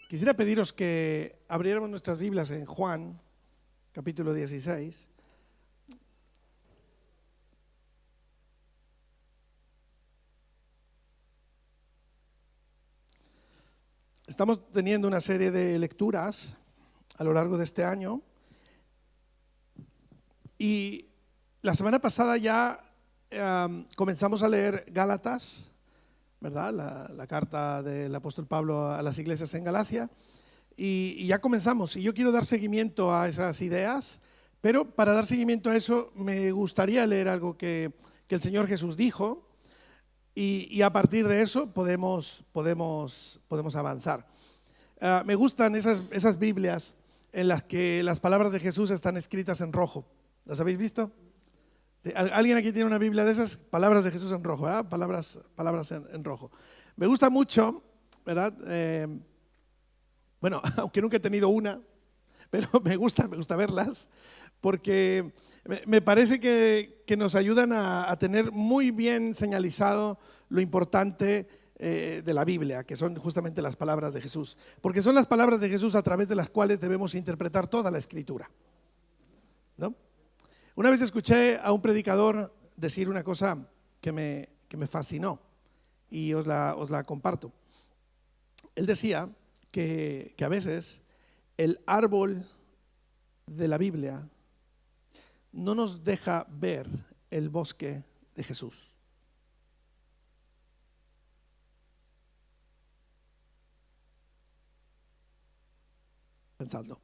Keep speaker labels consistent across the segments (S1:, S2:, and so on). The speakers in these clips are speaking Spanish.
S1: Quisiera pediros que abriéramos nuestras Biblias en Juan, capítulo 16. Estamos teniendo una serie de lecturas a lo largo de este año y la semana pasada ya comenzamos a leer Gálatas, ¿verdad? La carta del apóstol Pablo a las iglesias en Galacia, y ya comenzamos. Y yo quiero dar seguimiento a esas ideas, pero para dar seguimiento a eso me gustaría leer algo que el Señor Jesús dijo, y a partir de eso podemos avanzar. Me gustan esas Biblias en las que las palabras de Jesús están escritas en rojo. ¿Las habéis visto? ¿Alguien aquí tiene una Biblia de esas? Palabras de Jesús en rojo, ¿verdad? Palabras en rojo. Me gusta mucho, ¿verdad? Bueno, aunque nunca he tenido una, pero me gusta verlas, porque me parece que nos ayudan a tener muy bien señalizado lo importante de la Biblia, que son justamente las palabras de Jesús, porque son las palabras de Jesús a través de las cuales debemos interpretar toda la Escritura, ¿no? Una vez escuché a un predicador decir una cosa que me fascinó y os la comparto. Él decía que a veces el árbol de la Biblia no nos deja ver el bosque de Jesús. Pensadlo.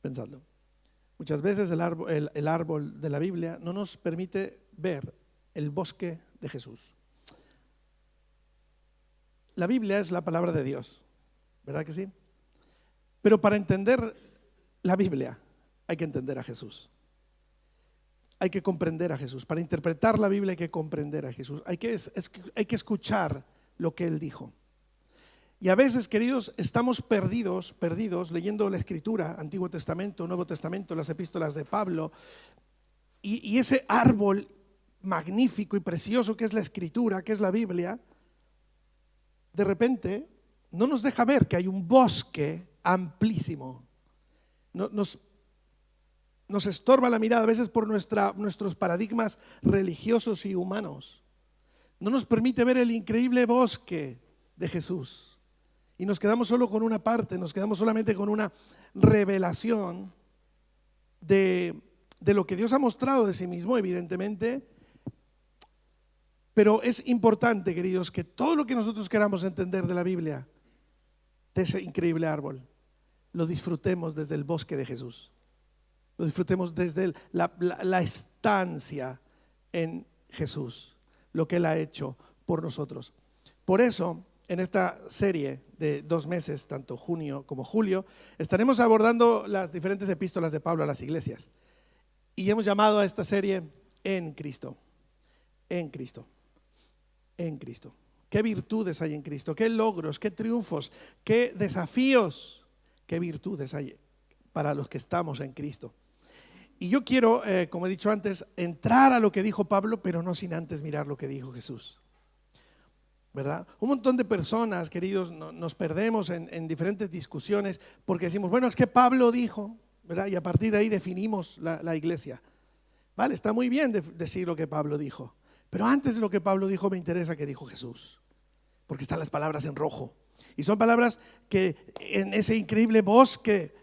S1: Pensadlo. Muchas veces el árbol de la Biblia no nos permite ver el bosque de Jesús. La Biblia es la palabra de Dios, ¿verdad que sí? Pero para entender la Biblia hay que entender a Jesús. Hay que comprender a Jesús. Para interpretar la Biblia hay que comprender a Jesús. Hay que escuchar lo que Él dijo. Y a veces, queridos, estamos perdidos leyendo la Escritura, Antiguo Testamento, Nuevo Testamento, las epístolas de Pablo, y ese árbol magnífico y precioso que es la Escritura, que es la Biblia, de repente no nos deja ver que hay un bosque amplísimo. Nos estorba la mirada a veces por nuestros paradigmas religiosos y humanos. No nos permite ver el increíble bosque de Jesús. Y nos quedamos solo con una parte, nos quedamos solamente con una revelación de lo que Dios ha mostrado de sí mismo, evidentemente. Pero es importante, queridos, que todo lo que nosotros queramos entender de la Biblia, de ese increíble árbol, lo disfrutemos desde el bosque de Jesús. Lo disfrutemos desde la estancia en Jesús, lo que Él ha hecho por nosotros. Por eso, en esta serie de 2 meses, tanto junio como julio, estaremos abordando las diferentes epístolas de Pablo a las iglesias. Y hemos llamado a esta serie En Cristo. En Cristo. En Cristo. ¿Qué virtudes hay en Cristo? ¿Qué logros? ¿Qué triunfos? ¿Qué desafíos? ¿Qué virtudes hay para los que estamos en Cristo? Y yo quiero, como he dicho antes, entrar a lo que dijo Pablo, pero no sin antes mirar lo que dijo Jesús, ¿verdad? Un montón de personas, queridos, nos perdemos en diferentes discusiones porque decimos, bueno, es que Pablo dijo, ¿verdad? Y a partir de ahí definimos la iglesia. Vale, está muy bien decir lo que Pablo dijo, pero antes de lo que Pablo dijo me interesa que dijo Jesús, porque están las palabras en rojo y son palabras que en ese increíble bosque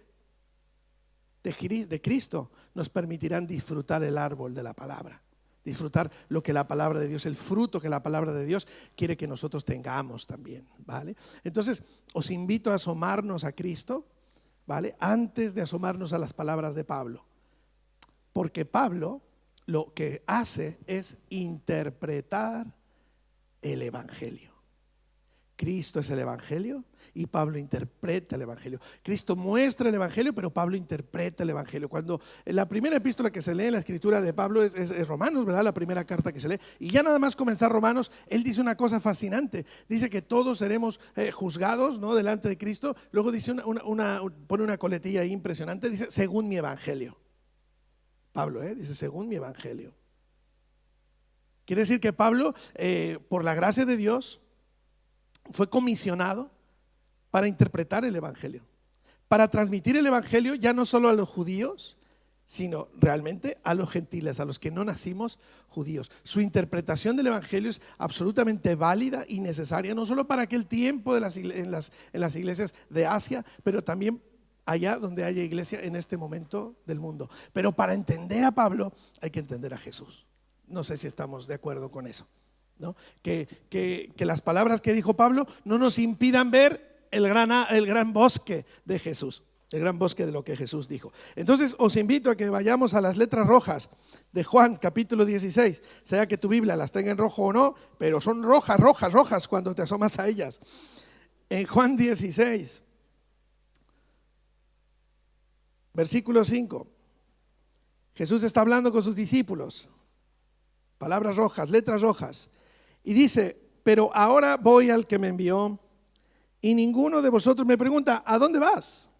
S1: de Cristo nos permitirán disfrutar el árbol de la palabra, disfrutar lo que la palabra de Dios, el fruto que la palabra de Dios quiere que nosotros tengamos también, ¿vale? Entonces os invito a asomarnos a Cristo, ¿vale? Antes de asomarnos a las palabras de Pablo, porque Pablo lo que hace es interpretar el Evangelio. Cristo es el Evangelio y Pablo interpreta el Evangelio. Cristo muestra el Evangelio, pero Pablo interpreta el Evangelio. Cuando la primera epístola que se lee en la escritura de Pablo es Romanos, ¿verdad? La primera carta que se lee. Y ya nada más comenzar Romanos, él dice una cosa fascinante. Dice que todos seremos juzgados, ¿no? Delante de Cristo. Luego dice pone una coletilla ahí impresionante. Dice, según mi Evangelio. Pablo, dice, según mi Evangelio. Quiere decir que Pablo, por la gracia de Dios, fue comisionado para interpretar el Evangelio, para transmitir el Evangelio ya no solo a los judíos, sino realmente a los gentiles, a los que no nacimos judíos. Su interpretación del Evangelio es absolutamente válida y necesaria, no solo para aquel tiempo en las iglesias de Asia, pero también allá donde haya iglesia en este momento del mundo. Pero para entender a Pablo hay que entender a Jesús. No sé si estamos de acuerdo con eso, ¿no? Que las palabras que dijo Pablo no nos impidan ver el gran bosque de Jesús. El gran bosque de lo que Jesús dijo. Entonces os invito a que vayamos a las letras rojas de Juan capítulo 16, sea que tu Biblia las tenga en rojo o no, pero son rojas, rojas, rojas cuando te asomas a ellas. En Juan 16, versículo 5, Jesús está hablando con sus discípulos, palabras rojas, letras rojas, y dice: pero ahora voy al que me envió, y ninguno de vosotros me pregunta: ¿a dónde vas?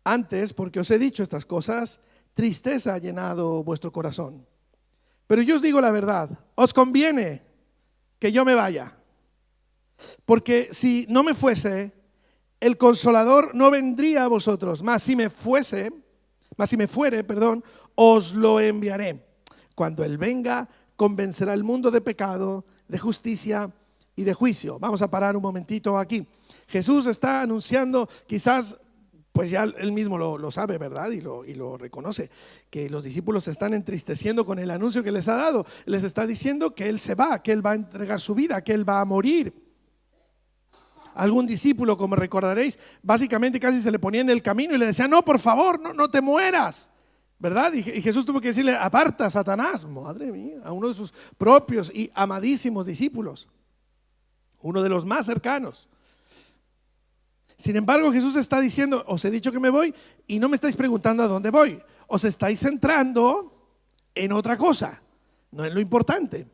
S1: Antes, porque os he dicho estas cosas, tristeza ha llenado vuestro corazón. Pero yo os digo la verdad, os conviene que yo me vaya. Porque si no me fuese, el Consolador no vendría a vosotros, mas si me fuere, os lo enviaré. Cuando Él venga, convencerá al mundo de pecado, de justicia y de juicio. Vamos a parar un momentito aquí. Jesús está anunciando, quizás pues ya él mismo lo sabe, ¿verdad? Y lo reconoce, que los discípulos se están entristeciendo con el anuncio que les ha dado. Les está diciendo que Él se va, que Él va a entregar su vida, que Él va a morir. Algún discípulo, como recordaréis, básicamente casi se le ponía en el camino y le decía: no, por favor, no te mueras, ¿verdad? Y Jesús tuvo que decirle: aparta, Satanás. Madre mía, a uno de sus propios y amadísimos discípulos, uno de los más cercanos. Sin embargo, Jesús está diciendo: os he dicho que me voy y no me estáis preguntando a dónde voy. Os estáis centrando en otra cosa, no en lo importante.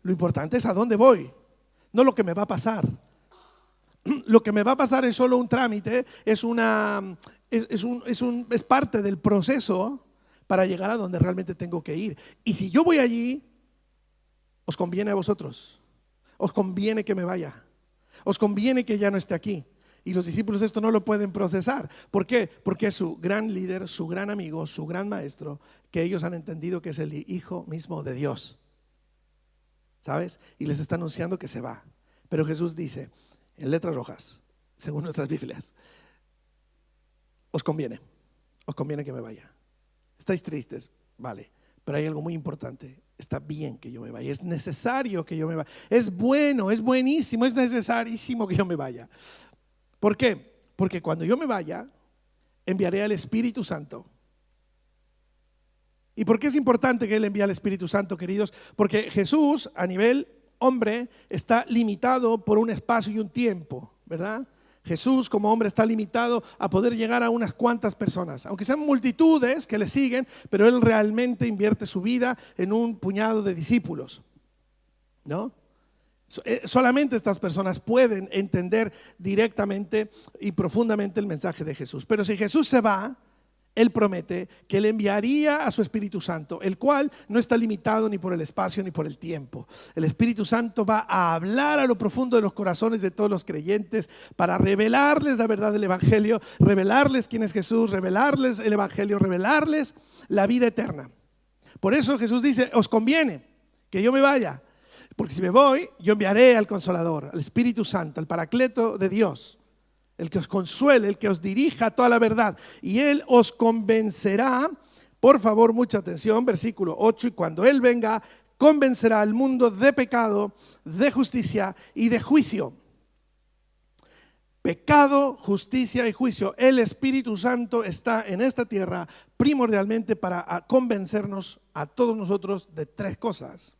S1: Lo importante es a dónde voy, no lo que me va a pasar. Lo que me va a pasar es solo un trámite, es parte del proceso para llegar a donde realmente tengo que ir. Y si yo voy allí, os conviene a vosotros, os conviene que me vaya, os conviene que ya no esté aquí. Y los discípulos esto no lo pueden procesar. ¿Por qué? Porque es su gran líder, su gran amigo, su gran maestro, que ellos han entendido que es el Hijo mismo de Dios, ¿sabes? Y les está anunciando que se va. Pero Jesús dice, en letras rojas, según nuestras Biblias: os conviene que me vaya. Estáis tristes, vale, pero hay algo muy importante. Está bien que yo me vaya, es necesario que yo me vaya, es bueno, es buenísimo, es necesarísimo que yo me vaya. ¿Por qué? Porque cuando yo me vaya, enviaré al Espíritu Santo. ¿Y por qué es importante que Él envíe al Espíritu Santo, queridos? Porque Jesús, a nivel hombre, está limitado por un espacio y un tiempo, ¿verdad? Jesús como hombre está limitado a poder llegar a unas cuantas personas, aunque sean multitudes que le siguen, pero Él realmente invierte su vida en un puñado de discípulos, ¿no? Solamente estas personas pueden entender directamente y profundamente el mensaje de Jesús. Pero si Jesús se va, Él promete que Él enviaría a su Espíritu Santo, el cual no está limitado ni por el espacio ni por el tiempo. El Espíritu Santo va a hablar a lo profundo de los corazones de todos los creyentes para revelarles la verdad del Evangelio, revelarles quién es Jesús, revelarles el Evangelio, revelarles la vida eterna. Por eso Jesús dice: os conviene que yo me vaya, porque si me voy, yo enviaré al Consolador, al Espíritu Santo, al Paracleto de Dios, el que os consuele, el que os dirija a toda la verdad, y Él os convencerá. Por favor, mucha atención, versículo 8: y cuando Él venga, convencerá al mundo de pecado, de justicia y de juicio. Pecado, justicia y juicio. El Espíritu Santo está en esta tierra primordialmente para convencernos a todos nosotros de tres cosas.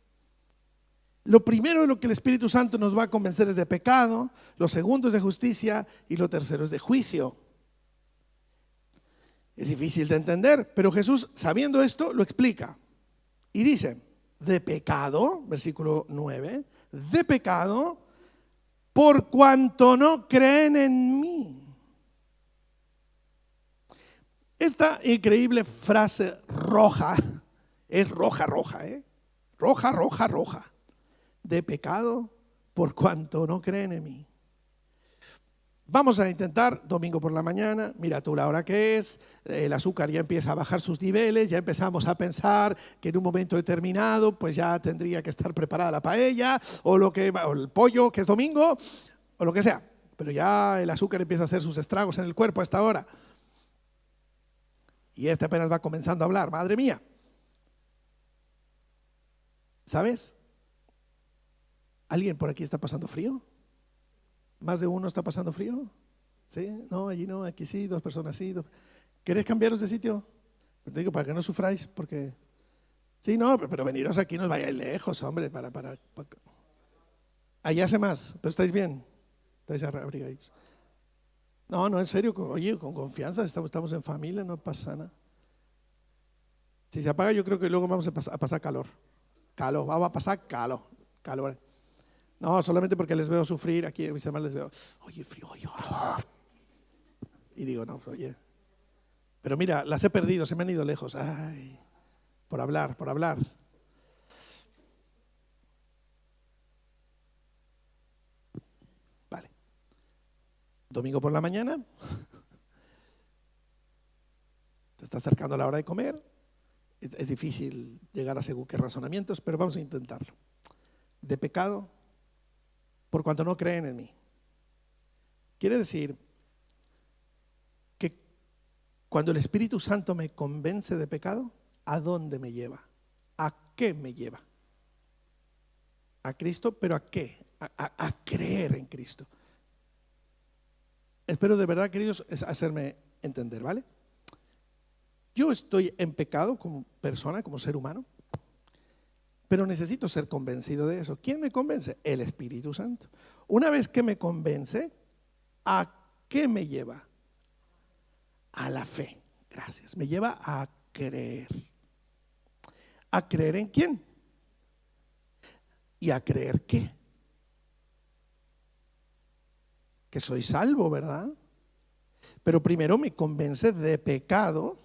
S1: Lo primero de lo que el Espíritu Santo nos va a convencer es de pecado, lo segundo es de justicia y lo tercero es de juicio. Es difícil de entender, pero Jesús, sabiendo esto, lo explica y dice: de pecado, versículo 9, de pecado por cuanto no creen en mí. Esta increíble frase roja, es roja, roja, roja, roja. De pecado por cuanto no creen en mí. Vamos a intentar domingo por la mañana, mira tú la hora que es, el azúcar ya empieza a bajar sus niveles, ya empezamos a pensar que en un momento determinado pues ya tendría que estar preparada la paella o el pollo que es domingo o lo que sea, pero ya el azúcar empieza a hacer sus estragos en el cuerpo a esta hora y este apenas va comenzando a hablar, madre mía. ¿Sabes? ¿Alguien por aquí está pasando frío? ¿Más de uno está pasando frío? ¿Sí? No, allí no, aquí sí, 2 personas sí. ¿Queréis cambiaros de sitio? Pues te digo, para que no sufráis, porque... Sí, no, pero veniros aquí, no os vayáis lejos, hombre, para... Allá hace más, pero estáis bien, estáis abrigados. No, no, en serio, oye, con confianza, estamos en familia, no pasa nada. Si se apaga, yo creo que luego vamos a pasar calor. Vamos a pasar calor. No, solamente porque les veo sufrir, aquí a mis hermanos les veo, oye, el frío, oye. Y digo, no, oye. Pero mira, las he perdido, se me han ido lejos. Ay, por hablar. Vale. Domingo por la mañana. Te está acercando la hora de comer. Es difícil llegar a según qué razonamientos, pero vamos a intentarlo. De pecado, por cuanto no creen en mí. Quiere decir que cuando el Espíritu Santo me convence de pecado, ¿a dónde me lleva? ¿A qué me lleva? A Cristo, pero ¿a qué? A creer en Cristo. Espero de verdad, queridos, es hacerme entender, ¿vale? Yo estoy en pecado como persona, como ser humano, pero necesito ser convencido de eso. ¿Quién me convence? El Espíritu Santo. Una vez que me convence, ¿a qué me lleva? A la fe. Gracias. Me lleva a creer. ¿A creer en quién? ¿Y a creer qué? Que soy salvo, ¿verdad? Pero primero me convence de pecado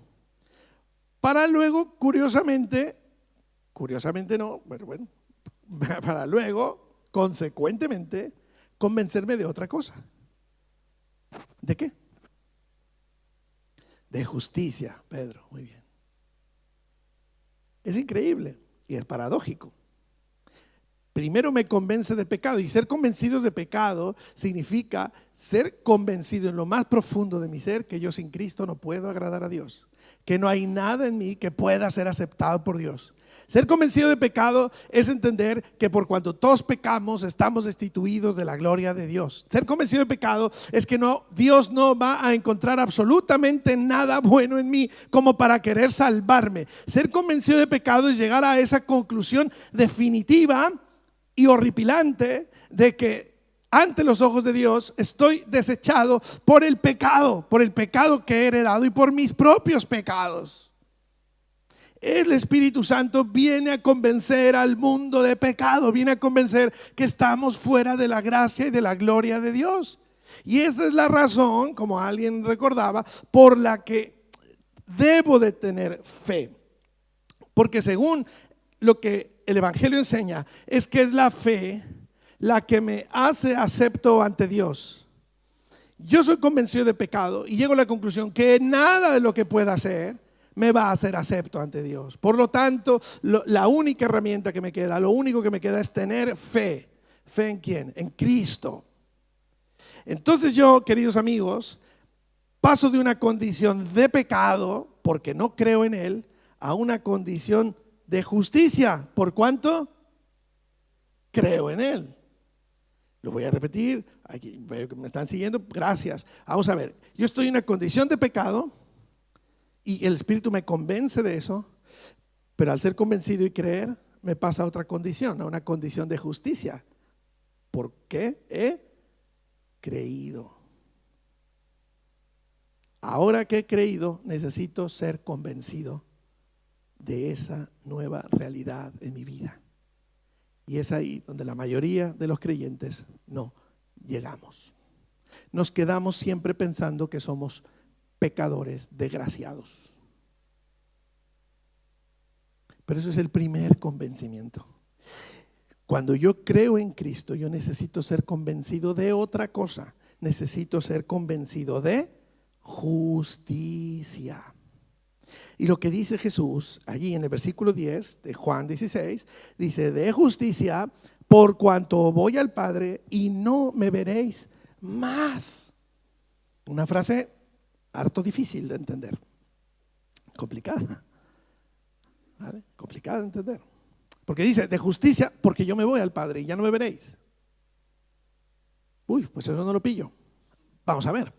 S1: para luego, curiosamente no, pero bueno, para luego, consecuentemente, convencerme de otra cosa. ¿De qué? De justicia, Pedro, muy bien. Es increíble y es paradójico. Primero me convence de pecado, y ser convencidos de pecado significa ser convencido en lo más profundo de mi ser que yo sin Cristo no puedo agradar a Dios, que no hay nada en mí que pueda ser aceptado por Dios. Ser convencido de pecado es entender que por cuanto todos pecamos estamos destituidos de la gloria de Dios. Ser convencido de pecado es que Dios no va a encontrar absolutamente nada bueno en mí como para querer salvarme. Ser convencido de pecado es llegar a esa conclusión definitiva y horripilante de que ante los ojos de Dios estoy desechado por el pecado que he heredado y por mis propios pecados. El Espíritu Santo viene a convencer al mundo de pecado, viene a convencer que estamos fuera de la gracia y de la gloria de Dios. Y esa es la razón, como alguien recordaba, por la que debo de tener fe. Porque según lo que el Evangelio enseña, es que es la fe la que me hace acepto ante Dios. Yo soy convencido de pecado y llego a la conclusión que nada de lo que pueda hacer me va a hacer acepto ante Dios. Por lo tanto, la única herramienta que me queda, lo único que me queda es tener fe. ¿Fe en quién? En Cristo. Entonces yo, queridos amigos, paso de una condición de pecado, porque no creo en Él, a una condición de justicia. ¿Por cuánto? Creo en Él. Lo voy a repetir. Aquí veo que me están siguiendo. Gracias. Vamos a ver. Yo estoy en una condición de pecado y el Espíritu me convence de eso, pero al ser convencido y creer, me pasa a otra condición, a una condición de justicia. ¿Por qué? He creído. Ahora que he creído, necesito ser convencido de esa nueva realidad en mi vida. Y es ahí donde la mayoría de los creyentes no llegamos. Nos quedamos siempre pensando que somos pecadores desgraciados. Pero eso es el primer convencimiento. Cuando yo creo en Cristo, yo necesito ser convencido de otra cosa, necesito ser convencido de justicia. Y lo que dice Jesús allí en el versículo 10 de Juan 16, dice: de justicia, por cuanto voy al Padre y no me veréis más. Una frase harto difícil de entender, complicada, ¿vale? Complicada de entender, porque dice: de justicia, porque yo me voy al Padre y ya no me veréis. Uy, pues eso no lo pillo. Vamos a ver.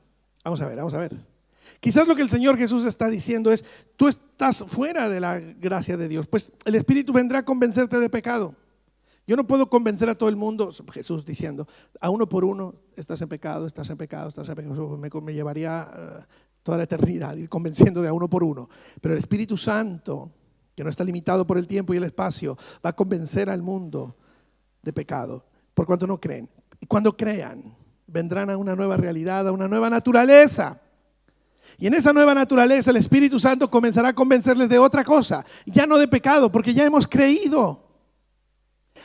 S1: Quizás lo que el Señor Jesús está diciendo es: tú estás fuera de la gracia de Dios, pues el Espíritu vendrá a convencerte de pecado. Yo no puedo convencer a todo el mundo, Jesús diciendo, a uno por uno: estás en pecado, estás en pecado, estás en pecado. Me llevaría toda la eternidad ir convenciendo de a uno por uno. Pero el Espíritu Santo, que no está limitado por el tiempo y el espacio, va a convencer al mundo de pecado, por cuanto no creen. Y cuando crean, vendrán a una nueva realidad, a una nueva naturaleza. Y en esa nueva naturaleza el Espíritu Santo comenzará a convencerles de otra cosa, ya no de pecado, porque ya hemos creído.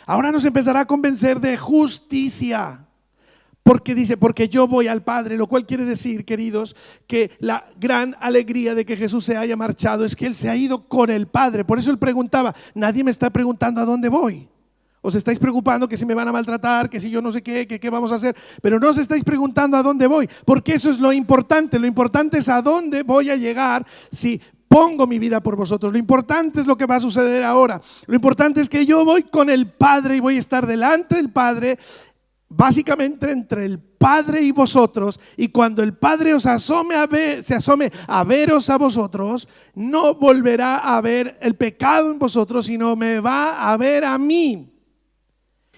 S1: Ahora nos empezará a convencer de justicia, porque dice: porque yo voy al Padre, lo cual quiere decir, queridos, que la gran alegría de que Jesús se haya marchado es que Él se ha ido con el Padre. Por eso Él preguntaba: nadie me está preguntando a dónde voy. Os estáis preocupando que si me van a maltratar, que si yo no sé qué, que qué vamos a hacer, pero no os estáis preguntando a dónde voy, porque eso es lo importante. Lo importante es a dónde voy a llegar si pongo mi vida por vosotros. Lo importante es lo que va a suceder ahora. Lo importante es que yo voy con el Padre y voy a estar delante del Padre, básicamente entre el Padre y vosotros. Y cuando el Padre os se asome a veros a vosotros, no volverá a ver el pecado en vosotros, sino me va a ver a mí.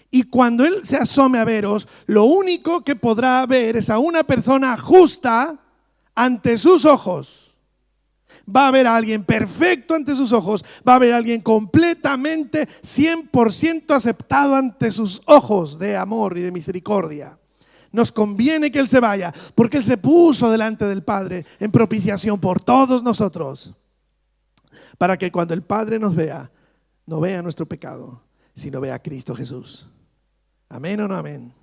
S1: Y cuando Él se asome a veros, lo único que podrá ver es a una persona justa ante sus ojos. Va a ver a alguien perfecto ante sus ojos. Va a ver a alguien completamente 100% aceptado ante sus ojos de amor y de misericordia. Nos conviene que Él se vaya, porque Él se puso delante del Padre en propiciación por todos nosotros, para que cuando el Padre nos vea, no vea nuestro pecado, sino vea a Cristo Jesús. ¿Amén o no amén?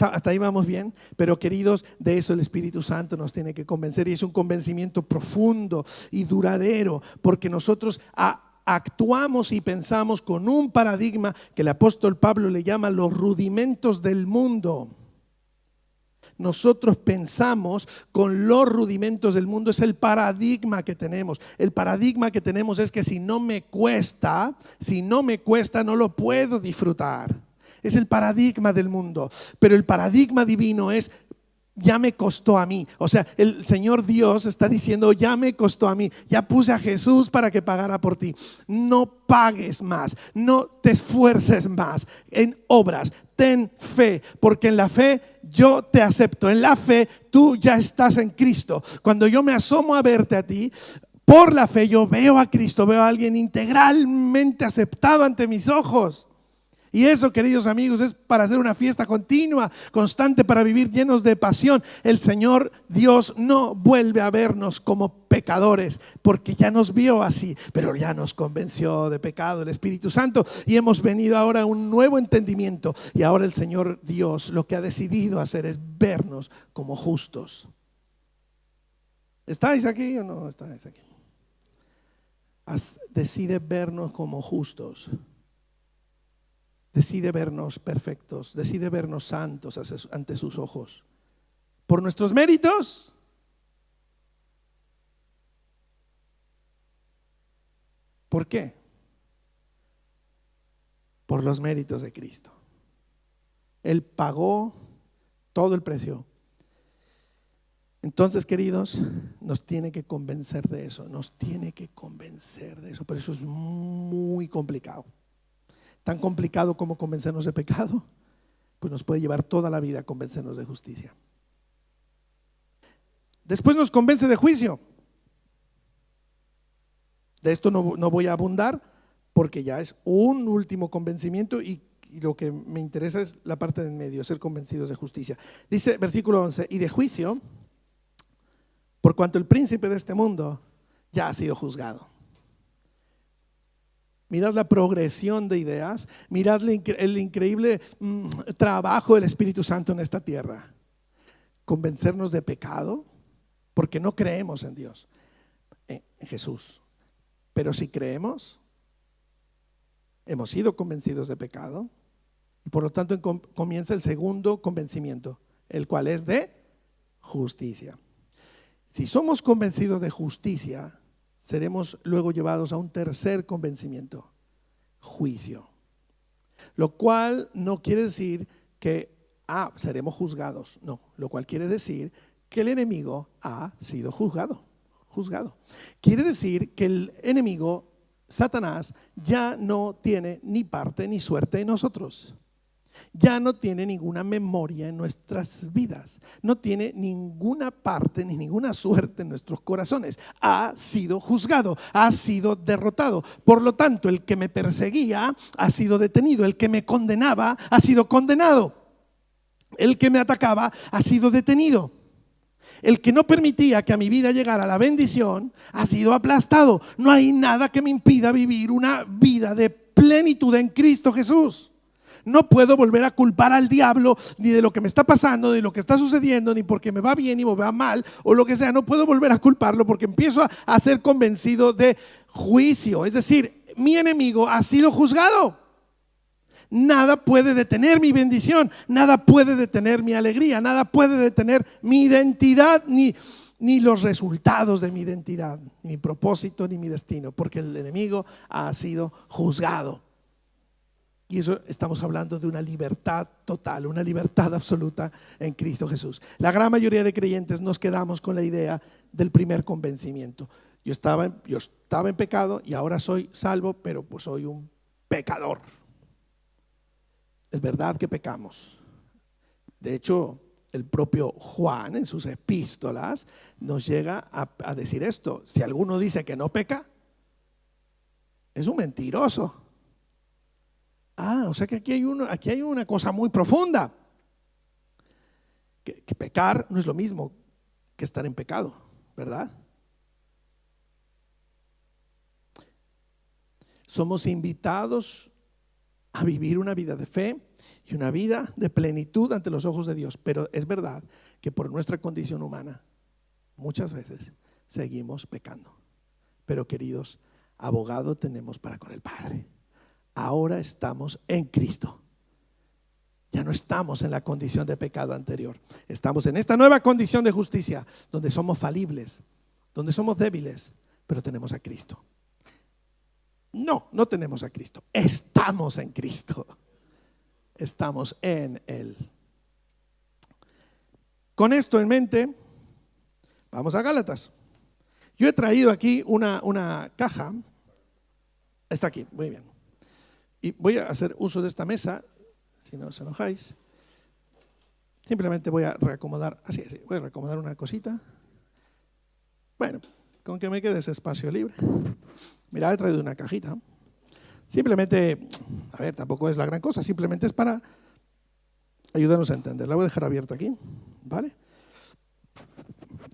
S1: Hasta ahí vamos bien, pero queridos, de eso el Espíritu Santo nos tiene que convencer, y es un convencimiento profundo y duradero, porque nosotros actuamos y pensamos con un paradigma que el apóstol Pablo le llama los rudimentos del mundo. Nosotros pensamos con los rudimentos del mundo, es el paradigma que tenemos. El paradigma que tenemos es que si no me cuesta, no lo puedo disfrutar. Es el paradigma del mundo, pero el paradigma divino es: ya me costó a mí. O sea, el Señor Dios está diciendo: ya me costó a mí, ya puse a Jesús para que pagara por ti. No pagues más, no te esfuerces más en obras, ten fe, porque en la fe yo te acepto. En la fe tú ya estás en Cristo. Cuando yo me asomo a verte a ti, por la fe yo veo a Cristo, veo a alguien integralmente aceptado ante mis ojos. Y eso, queridos amigos, es para hacer una fiesta continua, constante, para vivir llenos de pasión. El Señor Dios no vuelve a vernos como pecadores, porque ya nos vio así, pero ya nos convenció de pecado el Espíritu Santo, y hemos venido ahora a un nuevo entendimiento. Y ahora el Señor Dios lo que ha decidido hacer es vernos como justos. ¿Estáis aquí o no estáis aquí? Decide vernos como justos. Decide vernos perfectos, decide vernos santos ante sus ojos. ¿Por nuestros méritos? ¿Por qué? Por los méritos de Cristo. Él pagó todo el precio. Entonces, queridos, nos tiene que convencer de eso, pero eso es muy complicado. Tan complicado como convencernos de pecado, pues nos puede llevar toda la vida a convencernos de justicia. Después nos convence de juicio. De esto no voy a abundar, porque ya es un último convencimiento, y lo que me interesa es la parte de en medio, ser convencidos de justicia. Dice versículo 11: y de juicio, por cuanto el príncipe de este mundo ya ha sido juzgado. Mirad la progresión de ideas, mirad el increíble trabajo del Espíritu Santo en esta tierra. convencernos de pecado, porque no creemos en Dios, en Jesús. Pero si creemos, hemos sido convencidos de pecado, y por lo tanto comienza el segundo convencimiento, el cual es de justicia. Si somos convencidos de justicia, seremos luego llevados a un tercer convencimiento, juicio. Lo cual no quiere decir que seremos juzgados. No, lo cual quiere decir que el enemigo ha sido juzgado. Quiere decir que el enemigo, Satanás, ya no tiene ni parte ni suerte en nosotros. Ya no tiene ninguna memoria en nuestras vidas, no tiene ninguna parte ni ninguna suerte en nuestros corazones. Ha sido juzgado, ha sido derrotado. Por lo tanto, el que me perseguía ha sido detenido, el que me condenaba ha sido condenado, el que me atacaba ha sido detenido, el que no permitía que a mi vida llegara la bendición ha sido aplastado. No hay nada que me impida vivir una vida de plenitud en Cristo Jesús. No puedo volver a culpar al diablo ni de lo que me está pasando, ni de lo que está sucediendo, ni porque me va bien y me va mal o lo que sea. No puedo volver a culparlo porque empiezo a ser convencido de juicio. Es decir, mi enemigo ha sido juzgado. Nada puede detener mi bendición, nada puede detener mi alegría, nada puede detener mi identidad, ni los resultados de mi identidad, ni mi propósito, ni mi destino, porque el enemigo ha sido juzgado. Y eso estamos hablando de una libertad total, una libertad absoluta en Cristo Jesús. La gran mayoría de creyentes nos quedamos con la idea del primer convencimiento. Yo estaba en pecado y ahora soy salvo, pero pues soy un pecador. Es verdad que pecamos. De hecho, el propio Juan en sus epístolas nos llega a decir esto: si alguno dice que no peca, es un mentiroso. O sea que aquí hay una cosa muy profunda, que pecar no es lo mismo que estar en pecado, ¿verdad? Somos invitados a vivir una vida de fe y una vida de plenitud ante los ojos de Dios, pero es verdad que por nuestra condición humana muchas veces seguimos pecando. Pero queridos, abogado tenemos para con el Padre. Ahora estamos en Cristo. Ya no estamos en la condición de pecado anterior. Estamos en esta nueva condición de justicia, donde somos falibles, donde somos débiles, pero tenemos a Cristo. No tenemos a Cristo. Estamos en Cristo. Estamos en Él. Con esto en mente, vamos a Gálatas. Yo he traído aquí una caja. Está aquí, muy bien. Y voy a hacer uso de esta mesa, si no os enojáis. Simplemente voy a reacomodar, así, voy a reacomodar una cosita. Bueno, con que me quede ese espacio libre. Mira, he traído una cajita. Simplemente, tampoco es la gran cosa, simplemente es para ayudarnos a entender. La voy a dejar abierta aquí, ¿vale?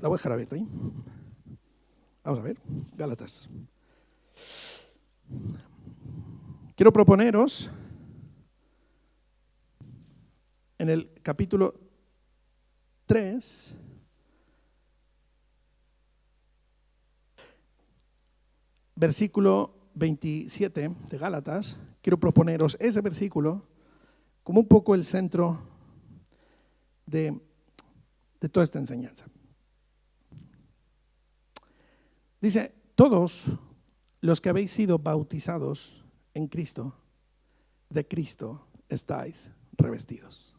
S1: La voy a dejar abierta ahí. Vamos a ver, Gálatas. Quiero proponeros en el capítulo 3, versículo 27 de Gálatas, quiero proponeros ese versículo como un poco el centro de toda esta enseñanza. Dice: todos los que habéis sido bautizados en Cristo, de Cristo estáis revestidos.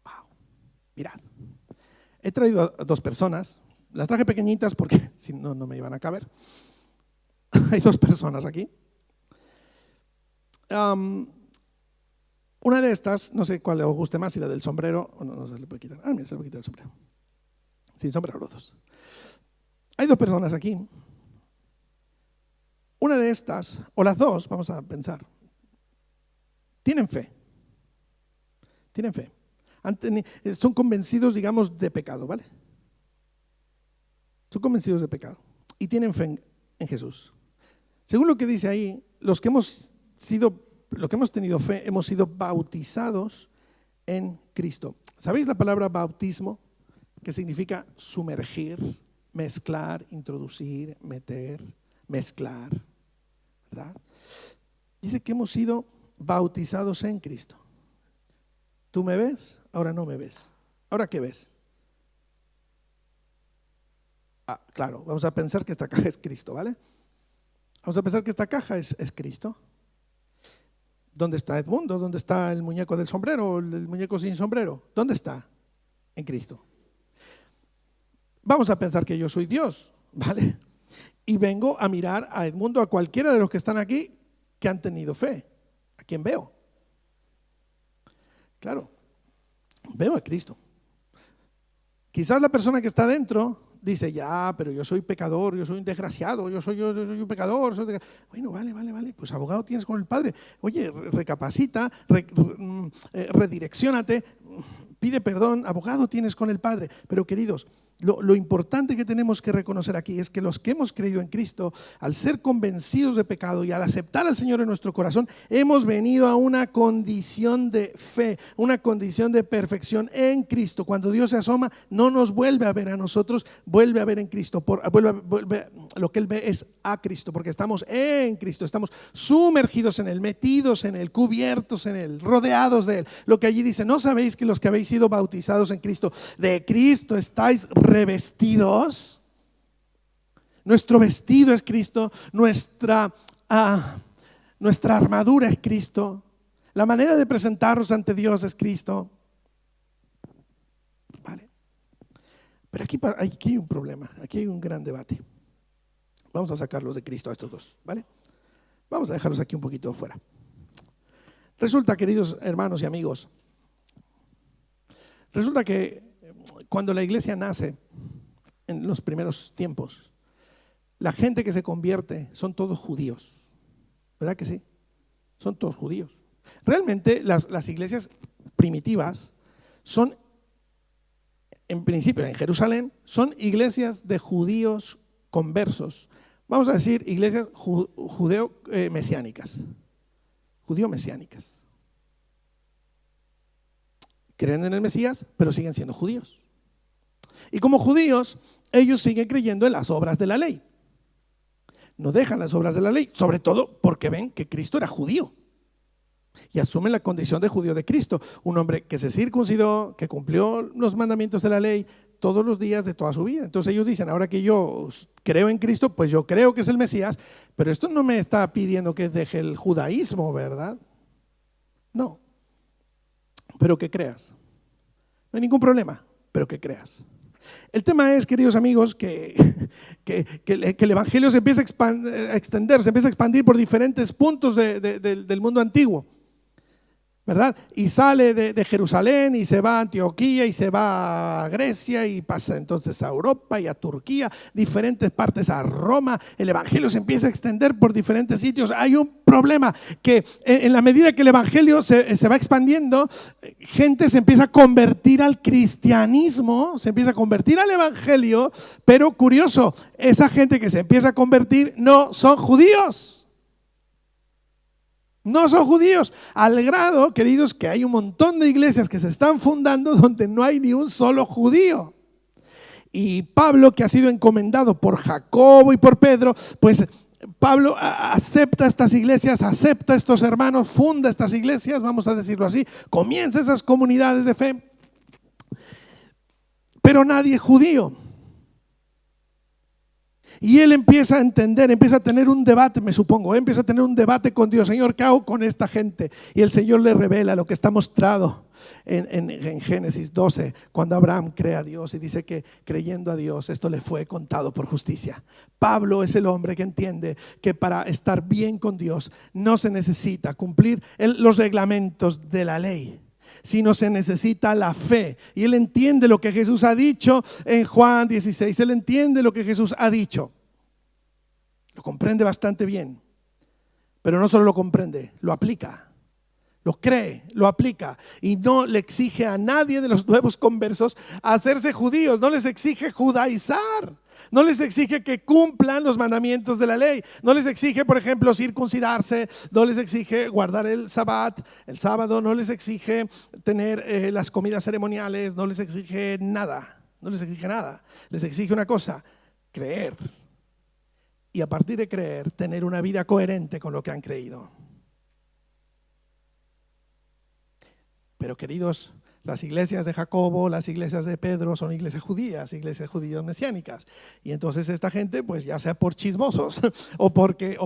S1: Wow. Mirad, he traído a dos personas. Las traje pequeñitas porque si no, no me iban a caber. Hay dos personas aquí. Una de estas, no sé cuál os guste más, si la del sombrero o no se le puede quitar. Mira, se le puede quitar el sombrero. Sin sombrero los dos. Hay dos personas aquí. Una de estas, o las dos, vamos a pensar, tienen fe. Tienen fe. Son convencidos, digamos, de pecado, ¿vale? Son convencidos de pecado y tienen fe en Jesús. Según lo que dice ahí, los que hemos tenido fe, hemos sido bautizados en Cristo. ¿Sabéis la palabra bautismo? Que significa sumergir, mezclar, introducir, meter, mezclar, ¿verdad? Dice que hemos sido bautizados en Cristo. ¿Tú me ves? Ahora no me ves. ¿Ahora qué ves? Claro, vamos a pensar que esta caja es Cristo, ¿vale? Vamos a pensar que esta caja es Cristo. ¿Dónde está Edmundo? ¿Dónde está el muñeco del sombrero? ¿El muñeco sin sombrero? ¿Dónde está? En Cristo. Vamos a pensar que yo soy Dios, ¿vale? Y vengo a mirar a Edmundo, a cualquiera de los que están aquí que han tenido fe. ¿A quién veo? Claro, veo a Cristo. Quizás la persona que está dentro dice, ya, pero yo soy pecador, yo soy un desgraciado, yo soy un pecador. Bueno, vale, pues abogado tienes con el Padre. Oye, recapacita, redirecciónate, pide perdón, abogado tienes con el Padre. Pero queridos, lo importante que tenemos que reconocer aquí es que los que hemos creído en Cristo, al ser convencidos de pecado y al aceptar al Señor en nuestro corazón, hemos venido a una condición de fe, una condición de perfección en Cristo. Cuando Dios se asoma, no nos vuelve a ver a nosotros, vuelve a ver en Cristo. Lo que Él ve es a Cristo, porque estamos en Cristo, estamos sumergidos en Él, metidos en Él, cubiertos en Él, rodeados de Él. Lo que allí dice, ¿no sabéis que los que habéis sido bautizados en Cristo, de Cristo estáis revestidos? Nuestro vestido es Cristo, nuestra armadura es Cristo, la manera de presentarnos ante Dios es Cristo. Vale. Pero aquí hay un problema, aquí hay un gran debate. Vamos a sacarlos de Cristo a estos dos, ¿vale? Vamos a dejarlos aquí un poquito fuera. Resulta, queridos hermanos y amigos, resulta que cuando la iglesia nace en los primeros tiempos, la gente que se convierte son todos judíos, ¿verdad que sí? Son todos judíos. Realmente las iglesias primitivas son, en principio en Jerusalén, son iglesias de judíos conversos. Vamos a decir iglesias judeo-mesiánicas. Judío-mesiánicas. Creen en el Mesías, pero siguen siendo judíos. Y como judíos, ellos siguen creyendo en las obras de la ley. No dejan las obras de la ley, sobre todo porque ven que Cristo era judío. Y asumen la condición de judío de Cristo. Un hombre que se circuncidó, que cumplió los mandamientos de la ley todos los días de toda su vida. Entonces ellos dicen, ahora que yo creo en Cristo, pues yo creo que es el Mesías, pero esto no me está pidiendo que deje el judaísmo, ¿verdad? No. Pero que creas. No hay ningún problema, pero que creas. El tema es, queridos amigos, que el evangelio se empieza a extender, se empieza a expandir por diferentes puntos del mundo antiguo, ¿verdad? Y sale de Jerusalén y se va a Antioquía y se va a Grecia y pasa entonces a Europa y a Turquía, diferentes partes a Roma. El evangelio se empieza a extender por diferentes sitios. Hay un problema, que en la medida que el evangelio se va expandiendo, gente se empieza a convertir al cristianismo, se empieza a convertir al evangelio, pero curioso, esa gente que se empieza a convertir no son judíos. No son judíos, al grado, queridos, que hay un montón de iglesias que se están fundando donde no hay ni un solo judío. Y Pablo, que ha sido encomendado por Jacobo y por Pedro, pues Pablo acepta estas iglesias, acepta estos hermanos, funda estas iglesias, vamos a decirlo así, comienza esas comunidades de fe, pero nadie es judío. Y él empieza a entender, empieza a tener un debate, me supongo, empieza a tener un debate con Dios. Señor, ¿qué hago con esta gente? Y el Señor le revela lo que está mostrado en Génesis 12, cuando Abraham cree a Dios y dice que creyendo a Dios esto le fue contado por justicia. Pablo es el hombre que entiende que para estar bien con Dios no se necesita cumplir los reglamentos de la ley, sino se necesita la fe. Y él entiende lo que Jesús ha dicho en Juan 16. Él entiende lo que Jesús ha dicho. Lo comprende bastante bien. Pero no solo lo comprende, lo aplica. Lo cree, lo aplica. Y no le exige a nadie de los nuevos conversos a hacerse judíos. No les exige judaizar. No les exige que cumplan los mandamientos de la ley. No les exige, por ejemplo, circuncidarse. No les exige guardar el sábado. No les exige tener las comidas ceremoniales. No les exige nada. No les exige nada. Les exige una cosa: creer. Y a partir de creer, tener una vida coherente con lo que han creído. Pero queridos, las iglesias de Jacobo, las iglesias de Pedro son iglesias judías mesiánicas. Y entonces esta gente, pues ya sea por chismosos o porque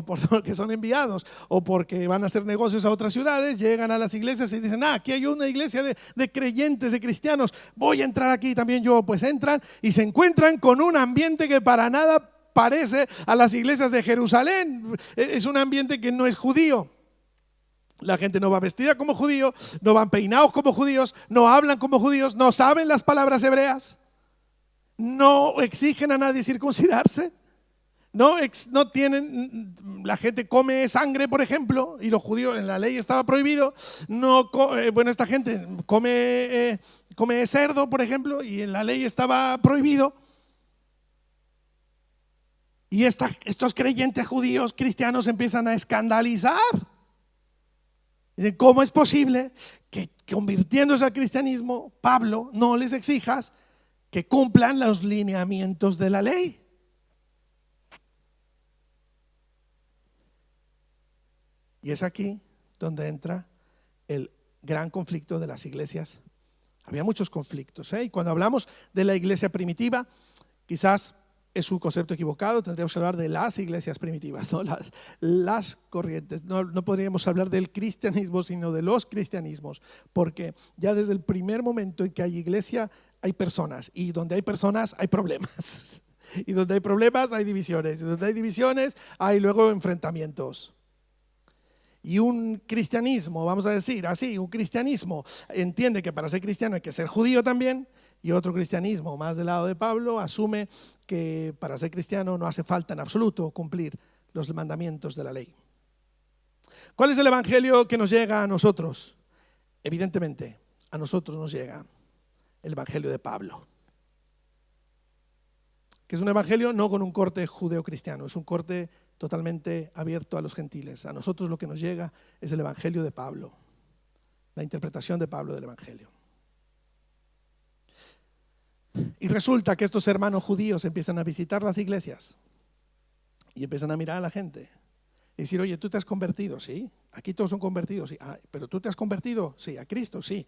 S1: son enviados o porque van a hacer negocios a otras ciudades, llegan a las iglesias y dicen: aquí hay una iglesia de creyentes, de cristianos, voy a entrar aquí también yo. Pues entran y se encuentran con un ambiente que para nada parece a las iglesias de Jerusalén. Es un ambiente que no es judío. La gente no va vestida como judío, no van peinados como judíos, no hablan como judíos, no saben las palabras hebreas, no exigen a nadie circuncidarse, no tienen, la gente come sangre, por ejemplo, y los judíos en la ley estaba prohibido. Esta gente come cerdo, por ejemplo, y en la ley estaba prohibido. Y estos creyentes judíos cristianos empiezan a escandalizar. Dicen: ¿cómo es posible que, convirtiéndose al cristianismo, Pablo, no les exijas que cumplan los lineamientos de la ley? Y es aquí donde entra el gran conflicto de las iglesias. Había muchos conflictos, y cuando hablamos de la iglesia primitiva, quizás es un concepto equivocado. Tendríamos que hablar de las iglesias primitivas, ¿no? Las corrientes. No podríamos hablar del cristianismo, sino de los cristianismos, porque ya desde el primer momento en que hay iglesia, hay personas, y donde hay personas hay problemas, y donde hay problemas hay divisiones, y donde hay divisiones hay luego enfrentamientos. Y un cristianismo, vamos a decir así, un cristianismo entiende que para ser cristiano hay que ser judío también. Y otro cristianismo, más del lado de Pablo, asume que para ser cristiano no hace falta en absoluto cumplir los mandamientos de la ley. ¿Cuál es el evangelio que nos llega a nosotros? Evidentemente, a nosotros nos llega el evangelio de Pablo, que es un evangelio no con un corte judeo-cristiano, es un corte totalmente abierto a los gentiles. A nosotros lo que nos llega es el evangelio de Pablo, la interpretación de Pablo del evangelio. Y resulta que estos hermanos judíos empiezan a visitar las iglesias y empiezan a mirar a la gente y decir: oye, ¿tú te has convertido? Sí. Aquí todos son convertidos, sí. ¿Pero tú te has convertido? Sí. ¿A Cristo? Sí.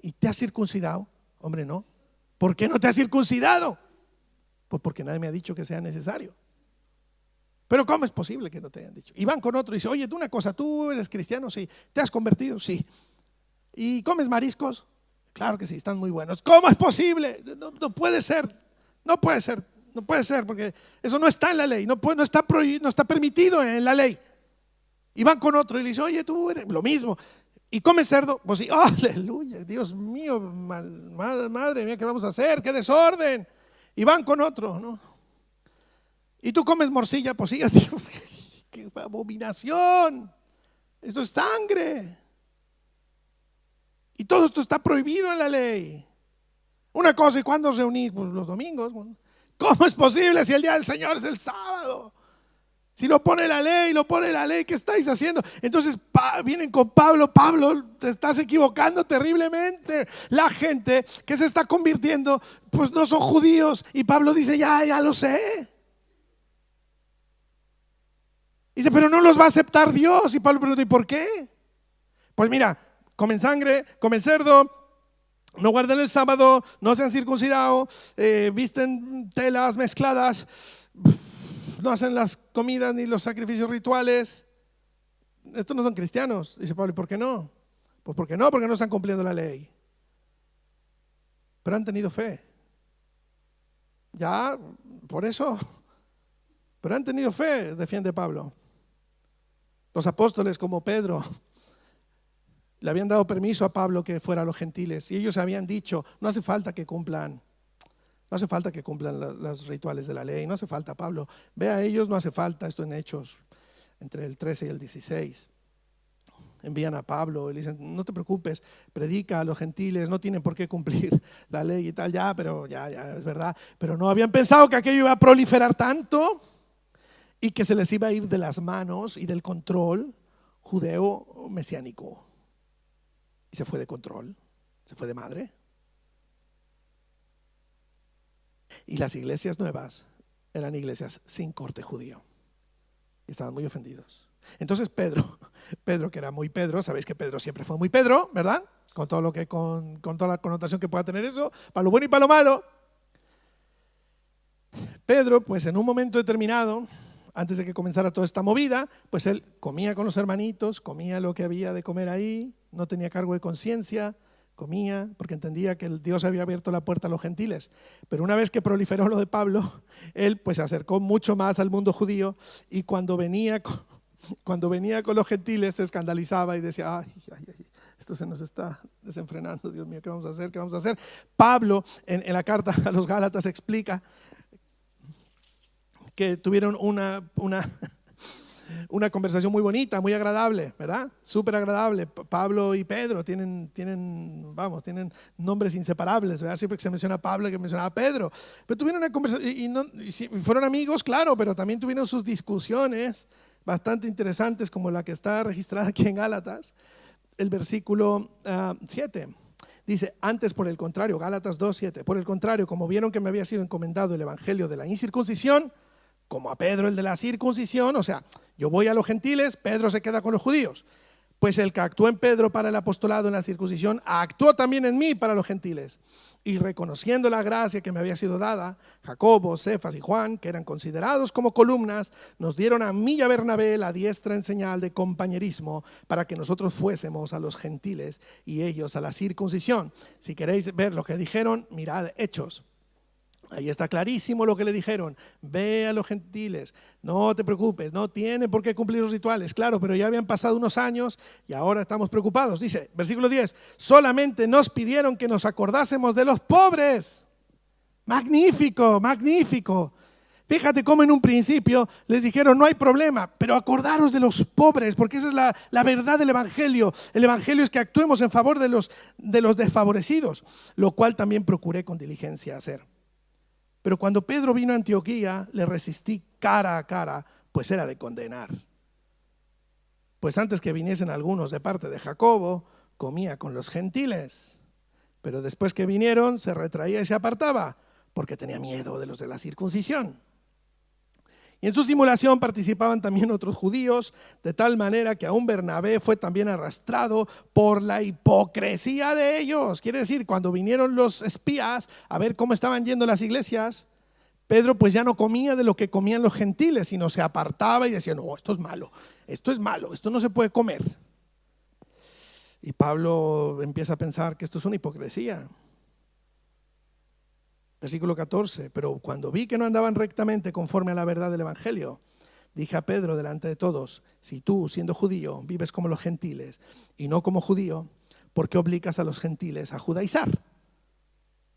S1: ¿Y te has circuncidado? Hombre, no. ¿Por qué no te has circuncidado? Pues porque nadie me ha dicho que sea necesario. Pero ¿cómo es posible que no te hayan dicho? Y van con otro y dicen: oye, tú una cosa, ¿tú eres cristiano? Sí. ¿Te has convertido? Sí. ¿Y comes mariscos? Claro que sí, están muy buenos. ¿Cómo es posible? No puede ser. No puede ser, porque eso no está en la ley. No está prohibido, no está permitido en la ley. Y van con otro y le dicen: oye, tú eres lo mismo. ¿Y comes cerdo? Pues sí. ¡Oh, aleluya! Dios mío, madre mía, ¿qué vamos a hacer? ¡Qué desorden! Y van con otro, ¿no? ¿Y tú comes morcilla? Pues sí. ¡Qué abominación! Eso es sangre. Y todo esto está prohibido en la ley. Una cosa: ¿y cuándo os reunís? Pues los domingos. ¿Cómo es posible si el día del Señor es el sábado? Si lo pone la ley, ¿qué estáis haciendo? Entonces vienen con Pablo: Pablo, te estás equivocando terriblemente. La gente que se está convirtiendo, pues no son judíos. Y Pablo dice: ya lo sé. Dice: pero no los va a aceptar Dios. Y Pablo pregunta: ¿y por qué? Pues mira, comen sangre, comen cerdo, no guardan el sábado, no se han circuncidado, visten telas mezcladas, no hacen las comidas ni los sacrificios rituales. Estos no son cristianos. Dice Pablo: ¿y por qué no? Pues porque no están cumpliendo la ley. Pero han tenido fe. Ya, por eso. Pero han tenido fe, defiende Pablo. Los apóstoles como Pedro le habían dado permiso a Pablo que fuera a los gentiles, y ellos habían dicho: no hace falta que cumplan los rituales de la ley, no hace falta, Pablo, ve a ellos, no hace falta. Esto en Hechos entre el 13 y el 16. envían a Pablo y le dicen, no te preocupes, predica a los gentiles, no tienen por qué cumplir la ley y tal, pero ya es verdad. Pero no habían pensado que aquello iba a proliferar tanto y que se les iba a ir de las manos y del control judeo mesiánico. Y se fue de control, se fue de madre. Y las iglesias nuevas eran iglesias sin corte judío. Y estaban muy ofendidos. Entonces Pedro, que era muy Pedro, sabéis que Pedro siempre fue muy Pedro, ¿verdad? Con todo lo que, con toda la connotación que pueda tener eso, para lo bueno y para lo malo. Pedro, pues en un momento determinado, antes de que comenzara toda esta movida, pues él comía con los hermanitos, comía lo que había de comer ahí, no tenía cargo de conciencia, comía porque entendía que el Dios había abierto la puerta a los gentiles. Pero una vez que proliferó lo de Pablo, él pues se acercó mucho más al mundo judío y cuando venía con los gentiles se escandalizaba y decía, ay, esto se nos está desenfrenando, Dios mío, ¿qué vamos a hacer? ¿Qué vamos a hacer? Pablo en la carta a los Gálatas explica que tuvieron una conversación muy bonita, muy agradable, ¿verdad? Súper agradable. Pablo y Pedro tienen nombres inseparables, ¿verdad? Siempre que se menciona a Pablo hay que mencionar a Pedro. Pero tuvieron una conversación y fueron amigos, claro, pero también tuvieron sus discusiones bastante interesantes, como la que está registrada aquí en Gálatas, el versículo 7. Dice, antes por el contrario, Gálatas 2:7, por el contrario, como vieron que me había sido encomendado el evangelio de la incircuncisión, como a Pedro el de la circuncisión, o sea, yo voy a los gentiles, Pedro se queda con los judíos. Pues el que actuó en Pedro para el apostolado en la circuncisión, actuó también en mí para los gentiles. Y reconociendo la gracia que me había sido dada, Jacobo, Cefas y Juan, que eran considerados como columnas, nos dieron a mí y a Bernabé la diestra en señal de compañerismo para que nosotros fuésemos a los gentiles y ellos a la circuncisión. Si queréis ver lo que dijeron, mirad Hechos. Ahí está clarísimo lo que le dijeron. Ve a los gentiles, no te preocupes, no tienen por qué cumplir los rituales. Claro, pero ya habían pasado unos años y ahora estamos preocupados. Dice, versículo 10, solamente nos pidieron que nos acordásemos de los pobres. Magnífico, magnífico. Fíjate cómo en un principio les dijeron, no hay problema, pero acordaros de los pobres, porque esa es la verdad del evangelio. El evangelio es que actuemos en favor de los desfavorecidos, lo cual también procuré con diligencia hacer. Pero cuando Pedro vino a Antioquía, le resistí cara a cara, pues era de condenar. Pues antes que viniesen algunos de parte de Jacobo, comía con los gentiles. Pero después que vinieron, se retraía y se apartaba, porque tenía miedo de los de la circuncisión. Y en su simulación participaban también otros judíos, de tal manera que aún Bernabé fue también arrastrado por la hipocresía de ellos. Quiere decir, cuando vinieron los espías a ver cómo estaban yendo las iglesias, Pedro pues ya no comía de lo que comían los gentiles, sino se apartaba y decía, no, esto es malo, esto no se puede comer. Y Pablo empieza a pensar que esto es una hipocresía. Versículo 14, pero cuando vi que no andaban rectamente conforme a la verdad del evangelio, dije a Pedro delante de todos, si tú, siendo judío, vives como los gentiles y no como judío, ¿por qué obligas a los gentiles a judaizar?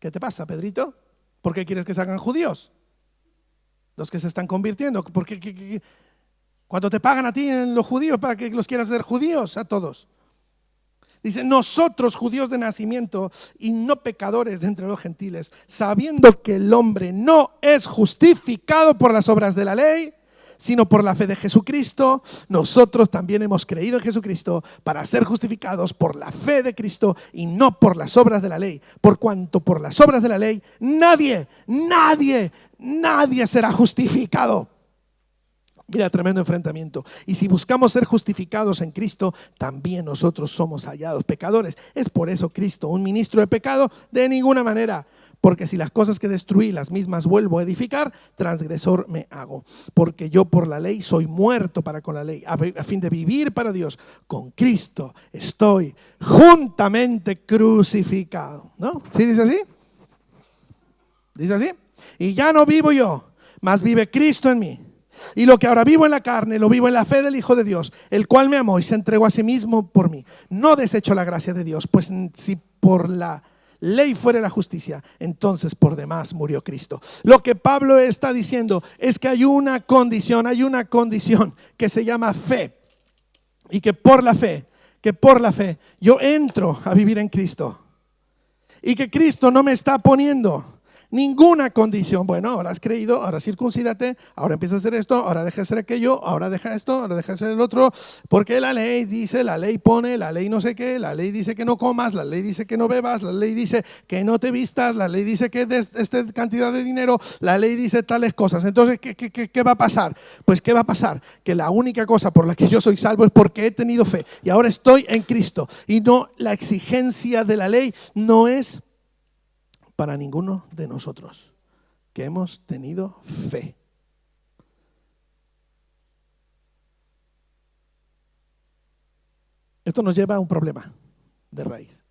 S1: ¿Qué te pasa, Pedrito? ¿Por qué quieres que se hagan judíos? Los que se están convirtiendo, ¿por qué? ¿Cuánto te pagan a ti en los judíos para que los quieras hacer judíos a todos? Dice, nosotros judíos de nacimiento y no pecadores de entre los gentiles, sabiendo que el hombre no es justificado por las obras de la ley, sino por la fe de Jesucristo, nosotros también hemos creído en Jesucristo para ser justificados por la fe de Cristo y no por las obras de la ley. Por cuanto por las obras de la ley nadie será justificado. Mira, tremendo enfrentamiento. Y si buscamos ser justificados en Cristo, también nosotros somos hallados pecadores. Es por eso Cristo, un ministro de pecado, de ninguna manera. Porque si las cosas que destruí, las mismas vuelvo a edificar, transgresor me hago. Porque yo por la ley soy muerto para con la ley, a fin de vivir para Dios. Con Cristo estoy juntamente crucificado. ¿No? ¿Sí dice así? Dice así. Y ya no vivo yo, mas vive Cristo en mí. Y lo que ahora vivo en la carne, lo vivo en la fe del Hijo de Dios, el cual me amó y se entregó a sí mismo por mí. No desecho la gracia de Dios, pues si por la ley fuera la justicia, entonces por demás murió Cristo. Lo que Pablo está diciendo es que hay una condición que se llama fe. Y que por la fe, que por la fe yo entro a vivir en Cristo y que Cristo no me está poniendo ninguna condición. Bueno, ahora has creído, ahora circuncídate, ahora empieza a hacer esto, ahora deja de hacer aquello, ahora deja esto, ahora deja de hacer el otro, porque la ley dice, la ley pone, la ley no sé qué, la ley dice que no comas, la ley dice que no bebas, la ley dice que no te vistas, la ley dice que des esta cantidad de dinero, la ley dice tales cosas. Entonces, ¿qué va a pasar? Pues, ¿qué va a pasar? Que la única cosa por la que yo soy salvo es porque he tenido fe y ahora estoy en Cristo. Y no, la exigencia de la ley no es para ninguno de nosotros que hemos tenido fe. Esto nos lleva a un problema de raíz.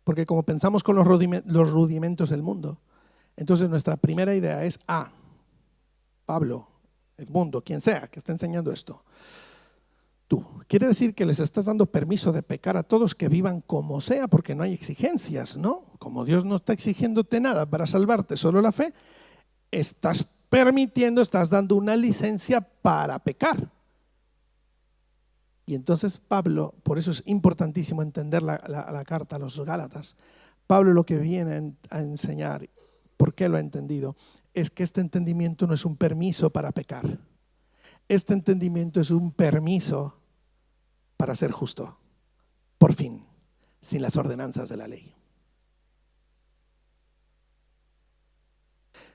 S1: Porque como pensamos con los rudimentos del mundo, entonces nuestra primera idea es, Pablo, Edmundo, quien sea que esté enseñando esto, tú, quiere decir que les estás dando permiso de pecar a todos, que vivan como sea, porque no hay exigencias, ¿no? Como Dios no está exigiéndote nada para salvarte, solo la fe, estás permitiendo, estás dando una licencia para pecar. Y entonces Pablo, por eso es importantísimo entender la carta a los Gálatas. Pablo lo que viene a enseñar, ¿por qué lo ha entendido? Es que este entendimiento no es un permiso para pecar. Este entendimiento es un permiso para ser justo, por fin, sin las ordenanzas de la ley.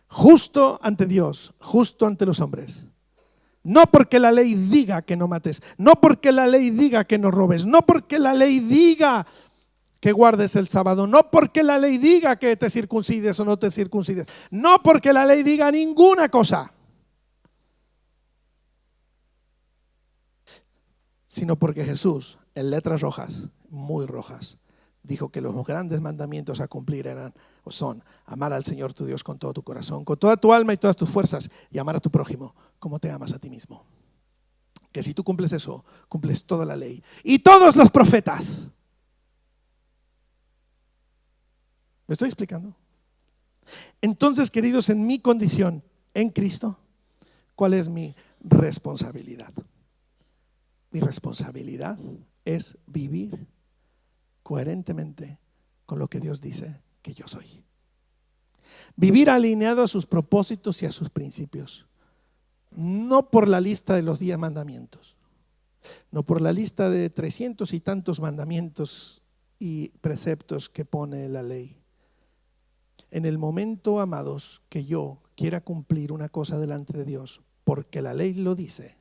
S1: Justo ante Dios, justo ante los hombres. No porque la ley diga que no mates, no porque la ley diga que no robes, no porque la ley diga que guardes el sábado, no porque la ley diga que te circuncides o no te circuncides, no porque la ley diga ninguna cosa, sino porque Jesús, en letras rojas, muy rojas, dijo que los grandes mandamientos a cumplir son amar al Señor tu Dios con todo tu corazón, con toda tu alma y todas tus fuerzas, y amar a tu prójimo como te amas a ti mismo. Que si tú cumples eso, cumples toda la ley y todos los profetas. ¿Me estoy explicando? Entonces, queridos, en mi condición en Cristo, ¿cuál es mi responsabilidad? Mi responsabilidad es vivir coherentemente con lo que Dios dice que yo soy. Vivir alineado a sus propósitos y a sus principios. No por la lista de los 10 mandamientos, no por la lista de 300 y tantos mandamientos y preceptos que pone la ley. En el momento, amados, que yo quiera cumplir una cosa delante de Dios, porque la ley lo dice,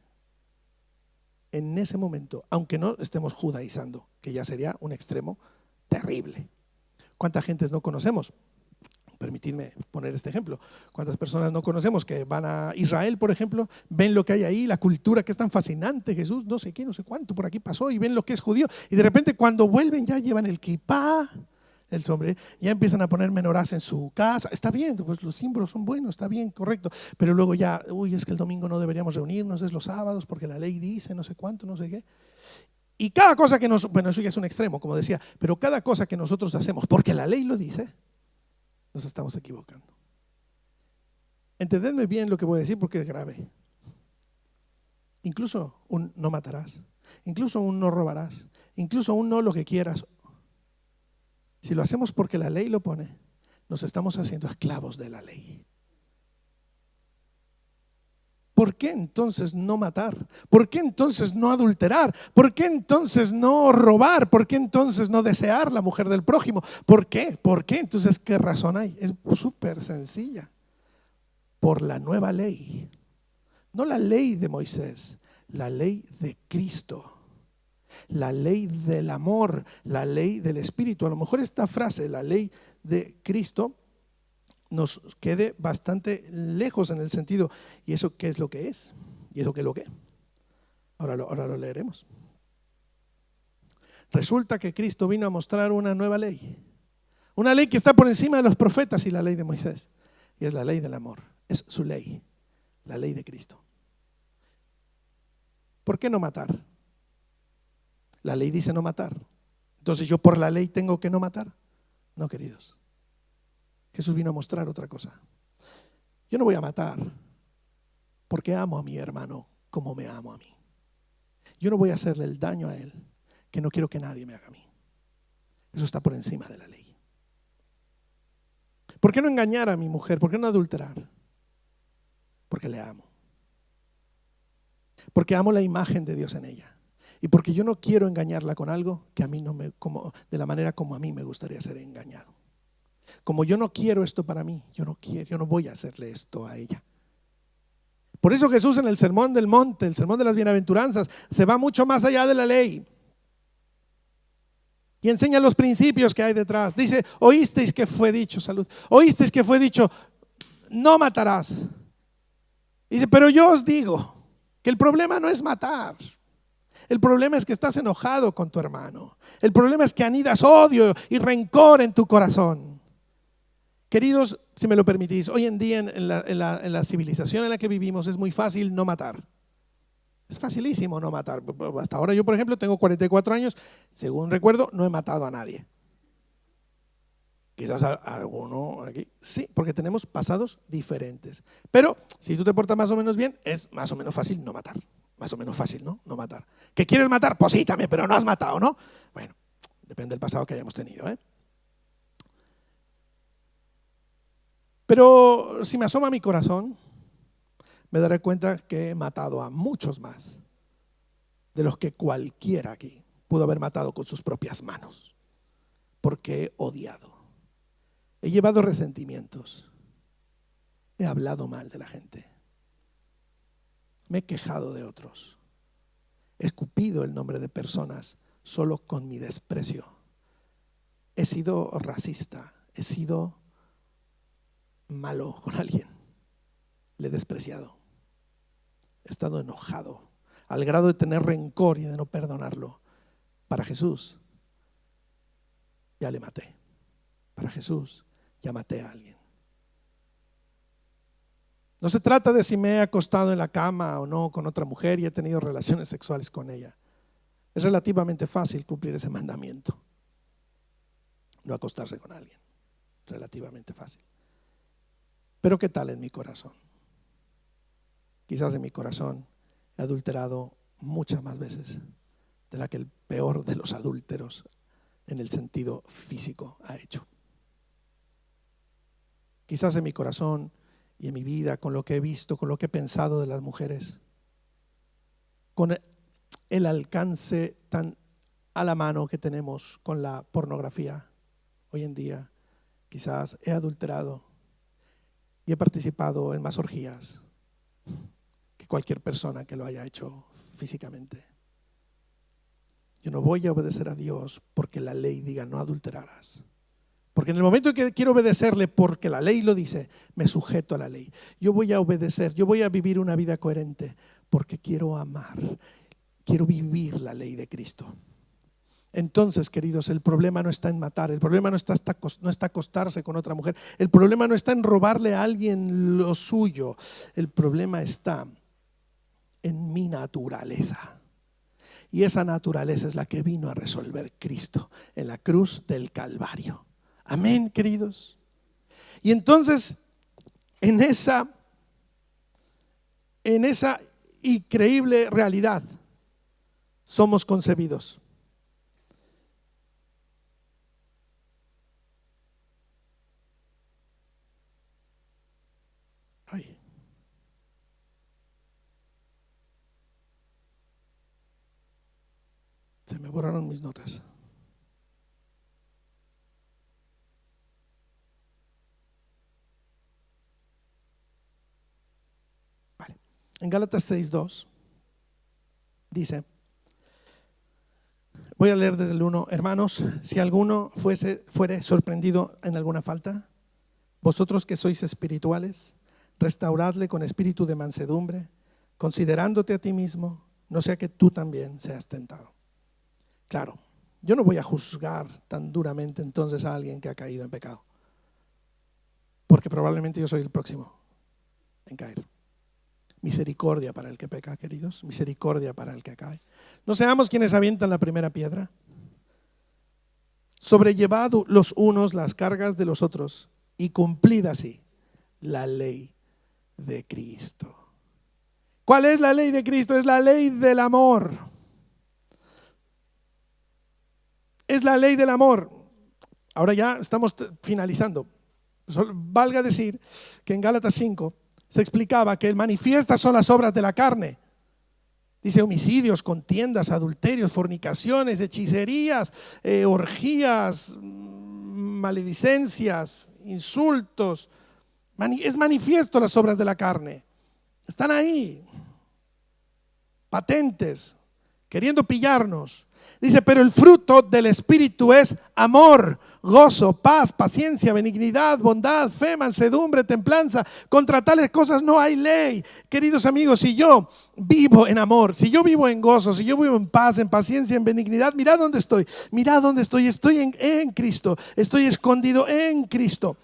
S1: en ese momento, aunque no estemos judaizando, que ya sería un extremo terrible. ¿Cuántas gentes no conocemos? Permitidme poner este ejemplo. ¿Cuántas personas no conocemos que van a Israel, por ejemplo, ven lo que hay ahí, la cultura que es tan fascinante, Jesús no sé qué, no sé cuánto por aquí pasó, y ven lo que es judío, y de repente cuando vuelven ya llevan el kipá, el sombrero, ya empiezan a poner menorás en su casa? Está bien, pues los símbolos son buenos, está bien, correcto, pero luego ya, es que el domingo no deberíamos reunirnos, es los sábados porque la ley dice no sé cuánto, no sé qué. Y cada cosa que bueno, eso ya es un extremo, como decía, pero cada cosa que nosotros hacemos porque la ley lo dice, nos estamos equivocando. Entendedme bien lo que voy a decir porque es grave. Incluso un no matarás, incluso un no robarás, incluso un no lo que quieras. Si lo hacemos porque la ley lo pone, nos estamos haciendo esclavos de la ley. ¿Por qué entonces no matar? ¿Por qué entonces no adulterar? ¿Por qué entonces no robar? ¿Por qué entonces no desear la mujer del prójimo? ¿Por qué? ¿Por qué? Entonces, ¿qué razón hay? Es súper sencilla. Por la nueva ley. No la ley de Moisés, la ley de Cristo. La ley del amor, la ley del Espíritu. A lo mejor esta frase, la ley de Cristo, nos quede bastante lejos en el sentido, ¿y eso qué es lo que es? ¿Y eso qué es lo que? Ahora lo leeremos. Resulta que Cristo vino a mostrar una nueva ley. Una ley que está por encima de los profetas y la ley de Moisés. Y es la ley del amor. Es su ley, la ley de Cristo. ¿Por qué no matar? La ley dice no matar. Entonces yo por la ley tengo que no matar. No, queridos. Jesús vino a mostrar otra cosa. Yo no voy a matar porque amo a mi hermano como me amo a mí. Yo no voy a hacerle el daño a él que no quiero que nadie me haga a mí. Eso está por encima de la ley. ¿Por qué no engañar a mi mujer? ¿Por qué no adulterar? Porque le amo. Porque amo la imagen de Dios en ella. Y porque yo no quiero engañarla con algo que a mí no me, como, de la manera como a mí me gustaría ser engañado. Como yo no quiero esto para mí, yo no voy a hacerle esto a ella. Por eso Jesús en el Sermón del Monte, el Sermón de las Bienaventuranzas, se va mucho más allá de la ley y enseña los principios que hay detrás. Dice, oísteis que fue dicho, salud, oísteis que fue dicho, no matarás. Dice, pero yo os digo que el problema no es matar. El problema es que estás enojado con tu hermano. El problema es que anidas odio y rencor en tu corazón. Queridos, si me lo permitís, hoy en día en la civilización en la que vivimos es muy fácil no matar. Es facilísimo no matar. Hasta ahora yo, por ejemplo, tengo 44 años, según recuerdo, no he matado a nadie. Quizás a alguno aquí, sí, porque tenemos pasados diferentes. Pero si tú te portas más o menos bien, es más o menos fácil no matar. Más o menos fácil, ¿no? No matar. ¿Que quieres matar? Pues sí, también, pero no has matado, ¿no? Bueno, depende del pasado que hayamos tenido, ¿eh? Pero si me asoma mi corazón, me daré cuenta que he matado a muchos más de los que cualquiera aquí pudo haber matado con sus propias manos, porque he odiado, he llevado resentimientos, he hablado mal de la gente, me he quejado de otros, he escupido el nombre de personas solo con mi desprecio, he sido racista, he sido malo con alguien, le he despreciado, he estado enojado al grado de tener rencor y de no perdonarlo. Para Jesús ya le maté. Para Jesús ya maté a alguien. No se trata de si me he acostado en la cama o no con otra mujer y he tenido relaciones sexuales con ella. Es relativamente fácil cumplir ese mandamiento. No acostarse con alguien. Relativamente fácil. Pero ¿qué tal en mi corazón? Quizás en mi corazón he adulterado muchas más veces de la que el peor de los adúlteros en el sentido físico ha hecho. Quizás en mi corazón y en mi vida, con lo que he visto, con lo que he pensado de las mujeres, con el alcance tan a la mano que tenemos con la pornografía hoy en día, quizás he adulterado y he participado en más orgías que cualquier persona que lo haya hecho físicamente. Yo no voy a obedecer a Dios porque la ley diga no adulterarás. Porque en el momento en que quiero obedecerle porque la ley lo dice, me sujeto a la ley. Yo voy a obedecer, yo voy a vivir una vida coherente porque quiero amar, quiero vivir la ley de Cristo. Entonces, queridos, el problema no está en matar, el problema no está acostarse con otra mujer, el problema no está en robarle a alguien lo suyo, el problema está en mi naturaleza. Y esa naturaleza es la que vino a resolver Cristo en la cruz del Calvario. Amén, queridos. Y entonces, en esa increíble realidad, somos concebidos. Ay. Se me borraron mis notas. Vale. En Gálatas 6:2 dice, voy a leer desde el 1, hermanos, si alguno fuere sorprendido en alguna falta, vosotros que sois espirituales, restauradle con espíritu de mansedumbre, considerándote a ti mismo, no sea que tú también seas tentado. Claro, yo no voy a juzgar tan duramente entonces a alguien que ha caído en pecado, porque probablemente yo soy el próximo en caer. Misericordia para el que peca, queridos, misericordia para el que cae. No seamos quienes avientan la primera piedra. Sobrellevad los unos las cargas de los otros y cumplid así la ley de Cristo. ¿Cuál es la ley de Cristo? Es la ley del amor. es la ley del amor. Ahora ya estamos finalizando. Valga decir que en Gálatas 5 se explicaba que manifiestas son las obras de la carne. Dice homicidios, contiendas, adulterios, fornicaciones, hechicerías, orgías, maledicencias, insultos. Es manifiesto las obras de la carne. Están ahí, patentes, queriendo pillarnos. Dice, pero el fruto del Espíritu es amor, gozo, paz, paciencia, benignidad, bondad, fe, mansedumbre, templanza. Contra tales cosas no hay ley. Queridos amigos, si yo vivo en amor, si yo vivo en gozo, si yo vivo en paz, en paciencia, en benignidad, mirad dónde estoy. Mirad dónde estoy. Estoy en Cristo. Estoy escondido en Cristo.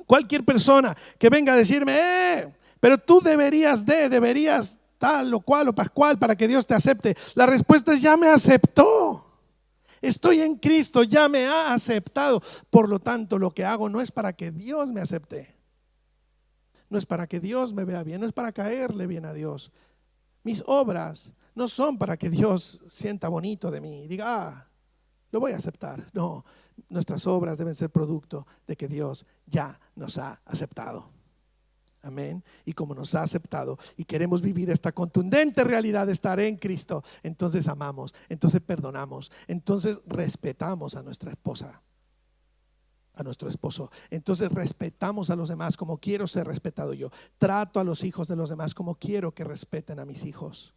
S1: Cualquier persona que venga a decirme, pero tú deberías tal o cual o pascual para que Dios te acepte. La respuesta es: ya me aceptó. Estoy en Cristo, ya me ha aceptado. Por lo tanto, lo que hago no es para que Dios me acepte, no es para que Dios me vea bien, no es para caerle bien a Dios. Mis obras no son para que Dios sienta bonito de mí y diga, lo voy a aceptar. No, nuestras obras deben ser producto de que Dios ya nos ha aceptado. Amén. Y como nos ha aceptado y queremos vivir esta contundente realidad de estar en Cristo, entonces amamos, entonces perdonamos, entonces respetamos a nuestra esposa, a nuestro esposo, entonces respetamos a los demás como quiero ser respetado yo. Trato a los hijos de los demás como quiero que respeten a mis hijos.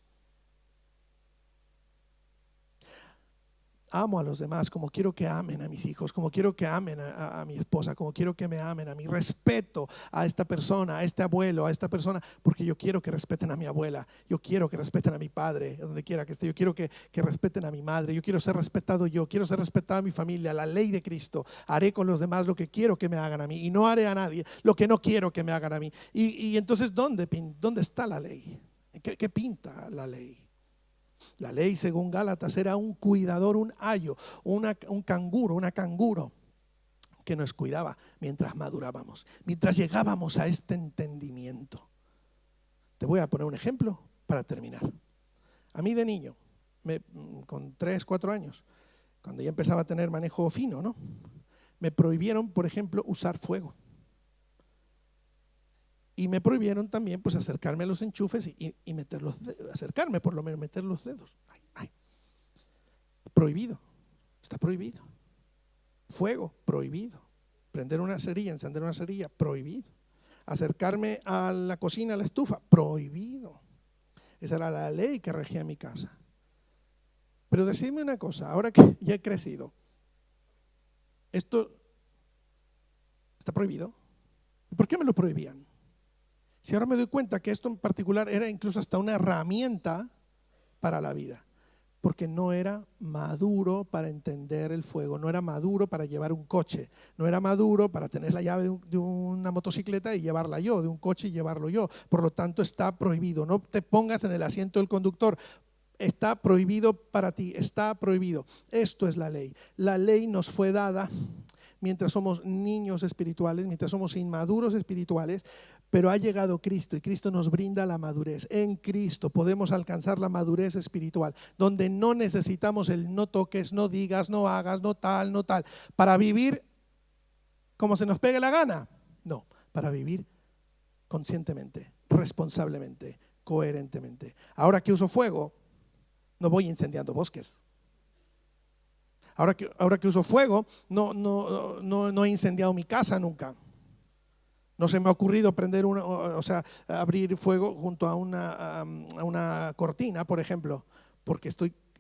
S1: Amo a los demás como quiero que amen a mis hijos, como quiero que amen a mi esposa, como quiero que me amen a mí. Respeto a esta persona, a este abuelo, a esta persona, porque yo quiero que respeten a mi abuela, yo quiero que respeten a mi padre, donde quiera que esté, yo quiero que respeten a mi madre, yo quiero ser respetado yo, quiero ser respetado a mi familia, la ley de Cristo. Haré con los demás lo que quiero que me hagan a mí y no haré a nadie lo que no quiero que me hagan a mí. Y entonces, ¿dónde está la ley? ¿Qué pinta la ley? La ley, según Gálatas, era un cuidador, un ayo, un canguro, una canguro que nos cuidaba mientras madurábamos, mientras llegábamos a este entendimiento. Te voy a poner un ejemplo para terminar. A mí de niño, con 3, 4 años, cuando ya empezaba a tener manejo fino, ¿no? Me prohibieron, por ejemplo, usar fuego. Y me prohibieron también, pues, acercarme a los enchufes y meter los dedos, acercarme por lo menos, meter los dedos. Prohibido, está prohibido. Fuego, prohibido. Prender una cerilla, encender una cerilla, prohibido. Acercarme a la cocina, a la estufa, prohibido. Esa era la ley que regía mi casa. Pero decidme una cosa, ahora que ya he crecido, ¿esto está prohibido? ¿Y por qué me lo prohibían? Si ahora me doy cuenta que esto en particular era incluso hasta una herramienta para la vida, porque no era maduro para entender el fuego, no era maduro para llevar un coche, no era maduro para tener la llave de una motocicleta y llevarla yo, de un coche y llevarlo yo. Por lo tanto, está prohibido. No te pongas en el asiento del conductor. Está prohibido para ti, está prohibido. Esto es la ley. La ley nos fue dada mientras somos niños espirituales, mientras somos inmaduros espirituales, pero ha llegado Cristo y Cristo nos brinda la madurez. En Cristo podemos alcanzar la madurez espiritual, donde no necesitamos el no toques, no digas, no hagas, no tal, no tal, para vivir como se nos pegue la gana. No, para vivir conscientemente, responsablemente, coherentemente. Ahora que uso fuego, no voy incendiando bosques. Ahora que uso fuego, no he incendiado mi casa nunca. No se me ha ocurrido abrir fuego junto a una cortina, por ejemplo, porque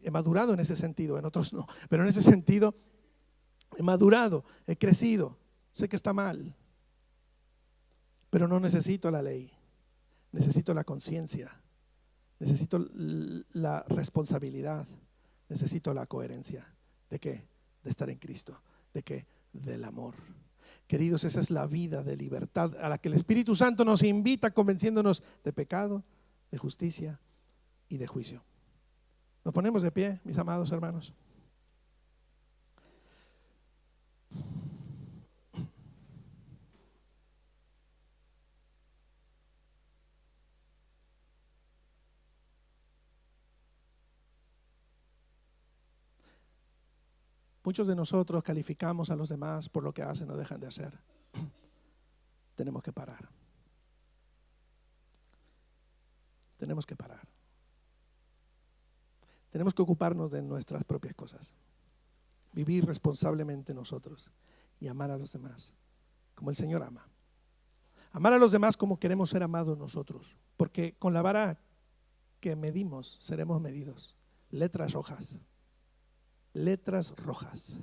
S1: he madurado en ese sentido, en otros no. Pero en ese sentido he madurado, he crecido. Sé que está mal, pero no necesito la ley. Necesito la conciencia, necesito la responsabilidad, necesito la coherencia. ¿De qué? De estar en Cristo. ¿De qué? Del amor. Queridos, esa es la vida de libertad a la que el Espíritu Santo nos invita, convenciéndonos de pecado, de justicia y de juicio. Nos ponemos de pie, mis amados hermanos. Muchos de nosotros calificamos a los demás por lo que hacen o dejan de hacer. Tenemos que parar. Tenemos que parar. Tenemos que ocuparnos de nuestras propias cosas. Vivir responsablemente nosotros y amar a los demás como el Señor ama. Amar a los demás como queremos ser amados nosotros. Porque con la vara que medimos seremos medidos. Letras rojas. Letras rojas.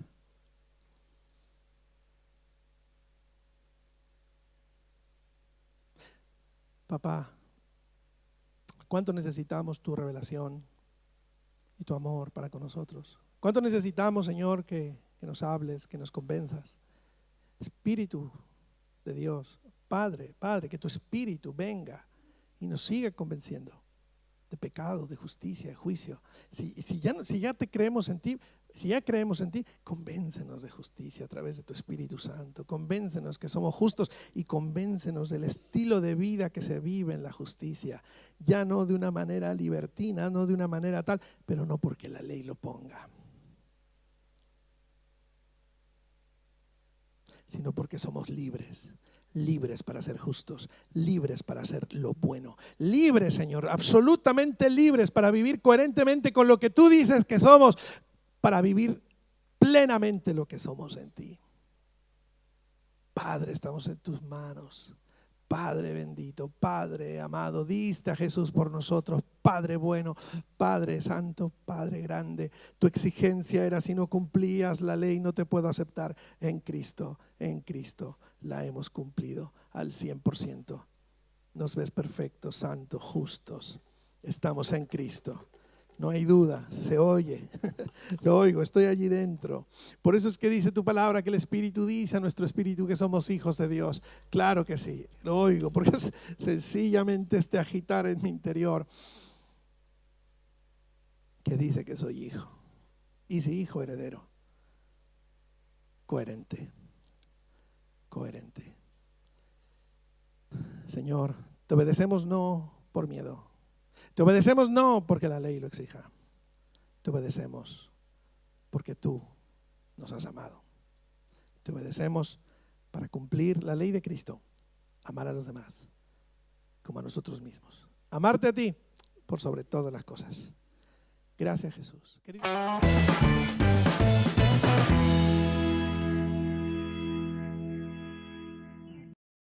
S1: Papá, ¿cuánto necesitamos tu revelación y tu amor para con nosotros? ¿Cuánto necesitamos, Señor, que nos hables, que nos convenzas? Espíritu de Dios, Padre, que tu Espíritu venga y nos siga convenciendo de pecado, de justicia, de juicio. Si ya te creemos en ti, si ya creemos en ti, convéncenos de justicia a través de tu Espíritu Santo. Convéncenos que somos justos y convéncenos del estilo de vida que se vive en la justicia. Ya no de una manera libertina, no de una manera tal, pero no porque la ley lo ponga, sino porque somos libres. Libres para ser justos, libres para hacer lo bueno, libres, Señor, absolutamente libres para vivir coherentemente con lo que tú dices que somos, para vivir plenamente lo que somos en ti. Padre, estamos en tus manos. Padre bendito, Padre amado, diste a Jesús por nosotros. Padre bueno, Padre santo, Padre grande. Tu exigencia era: si no cumplías la ley, no te puedo aceptar. En Cristo la hemos cumplido al 100%. Nos ves perfectos, santos, justos. Estamos en Cristo. No hay duda, se oye, lo oigo, estoy allí dentro. Por eso es que dice tu palabra que el Espíritu dice a nuestro espíritu que somos hijos de Dios. Claro que sí, lo oigo, porque es sencillamente este agitar en mi interior que dice que soy hijo. Y si hijo, heredero. Coherente. Señor, te obedecemos no por miedo. Te obedecemos no porque la ley lo exija. Te obedecemos porque tú nos has amado. Te obedecemos para cumplir la ley de Cristo. Amar a los demás como a nosotros mismos. Amarte a ti por sobre todas las cosas. Gracias, Jesús.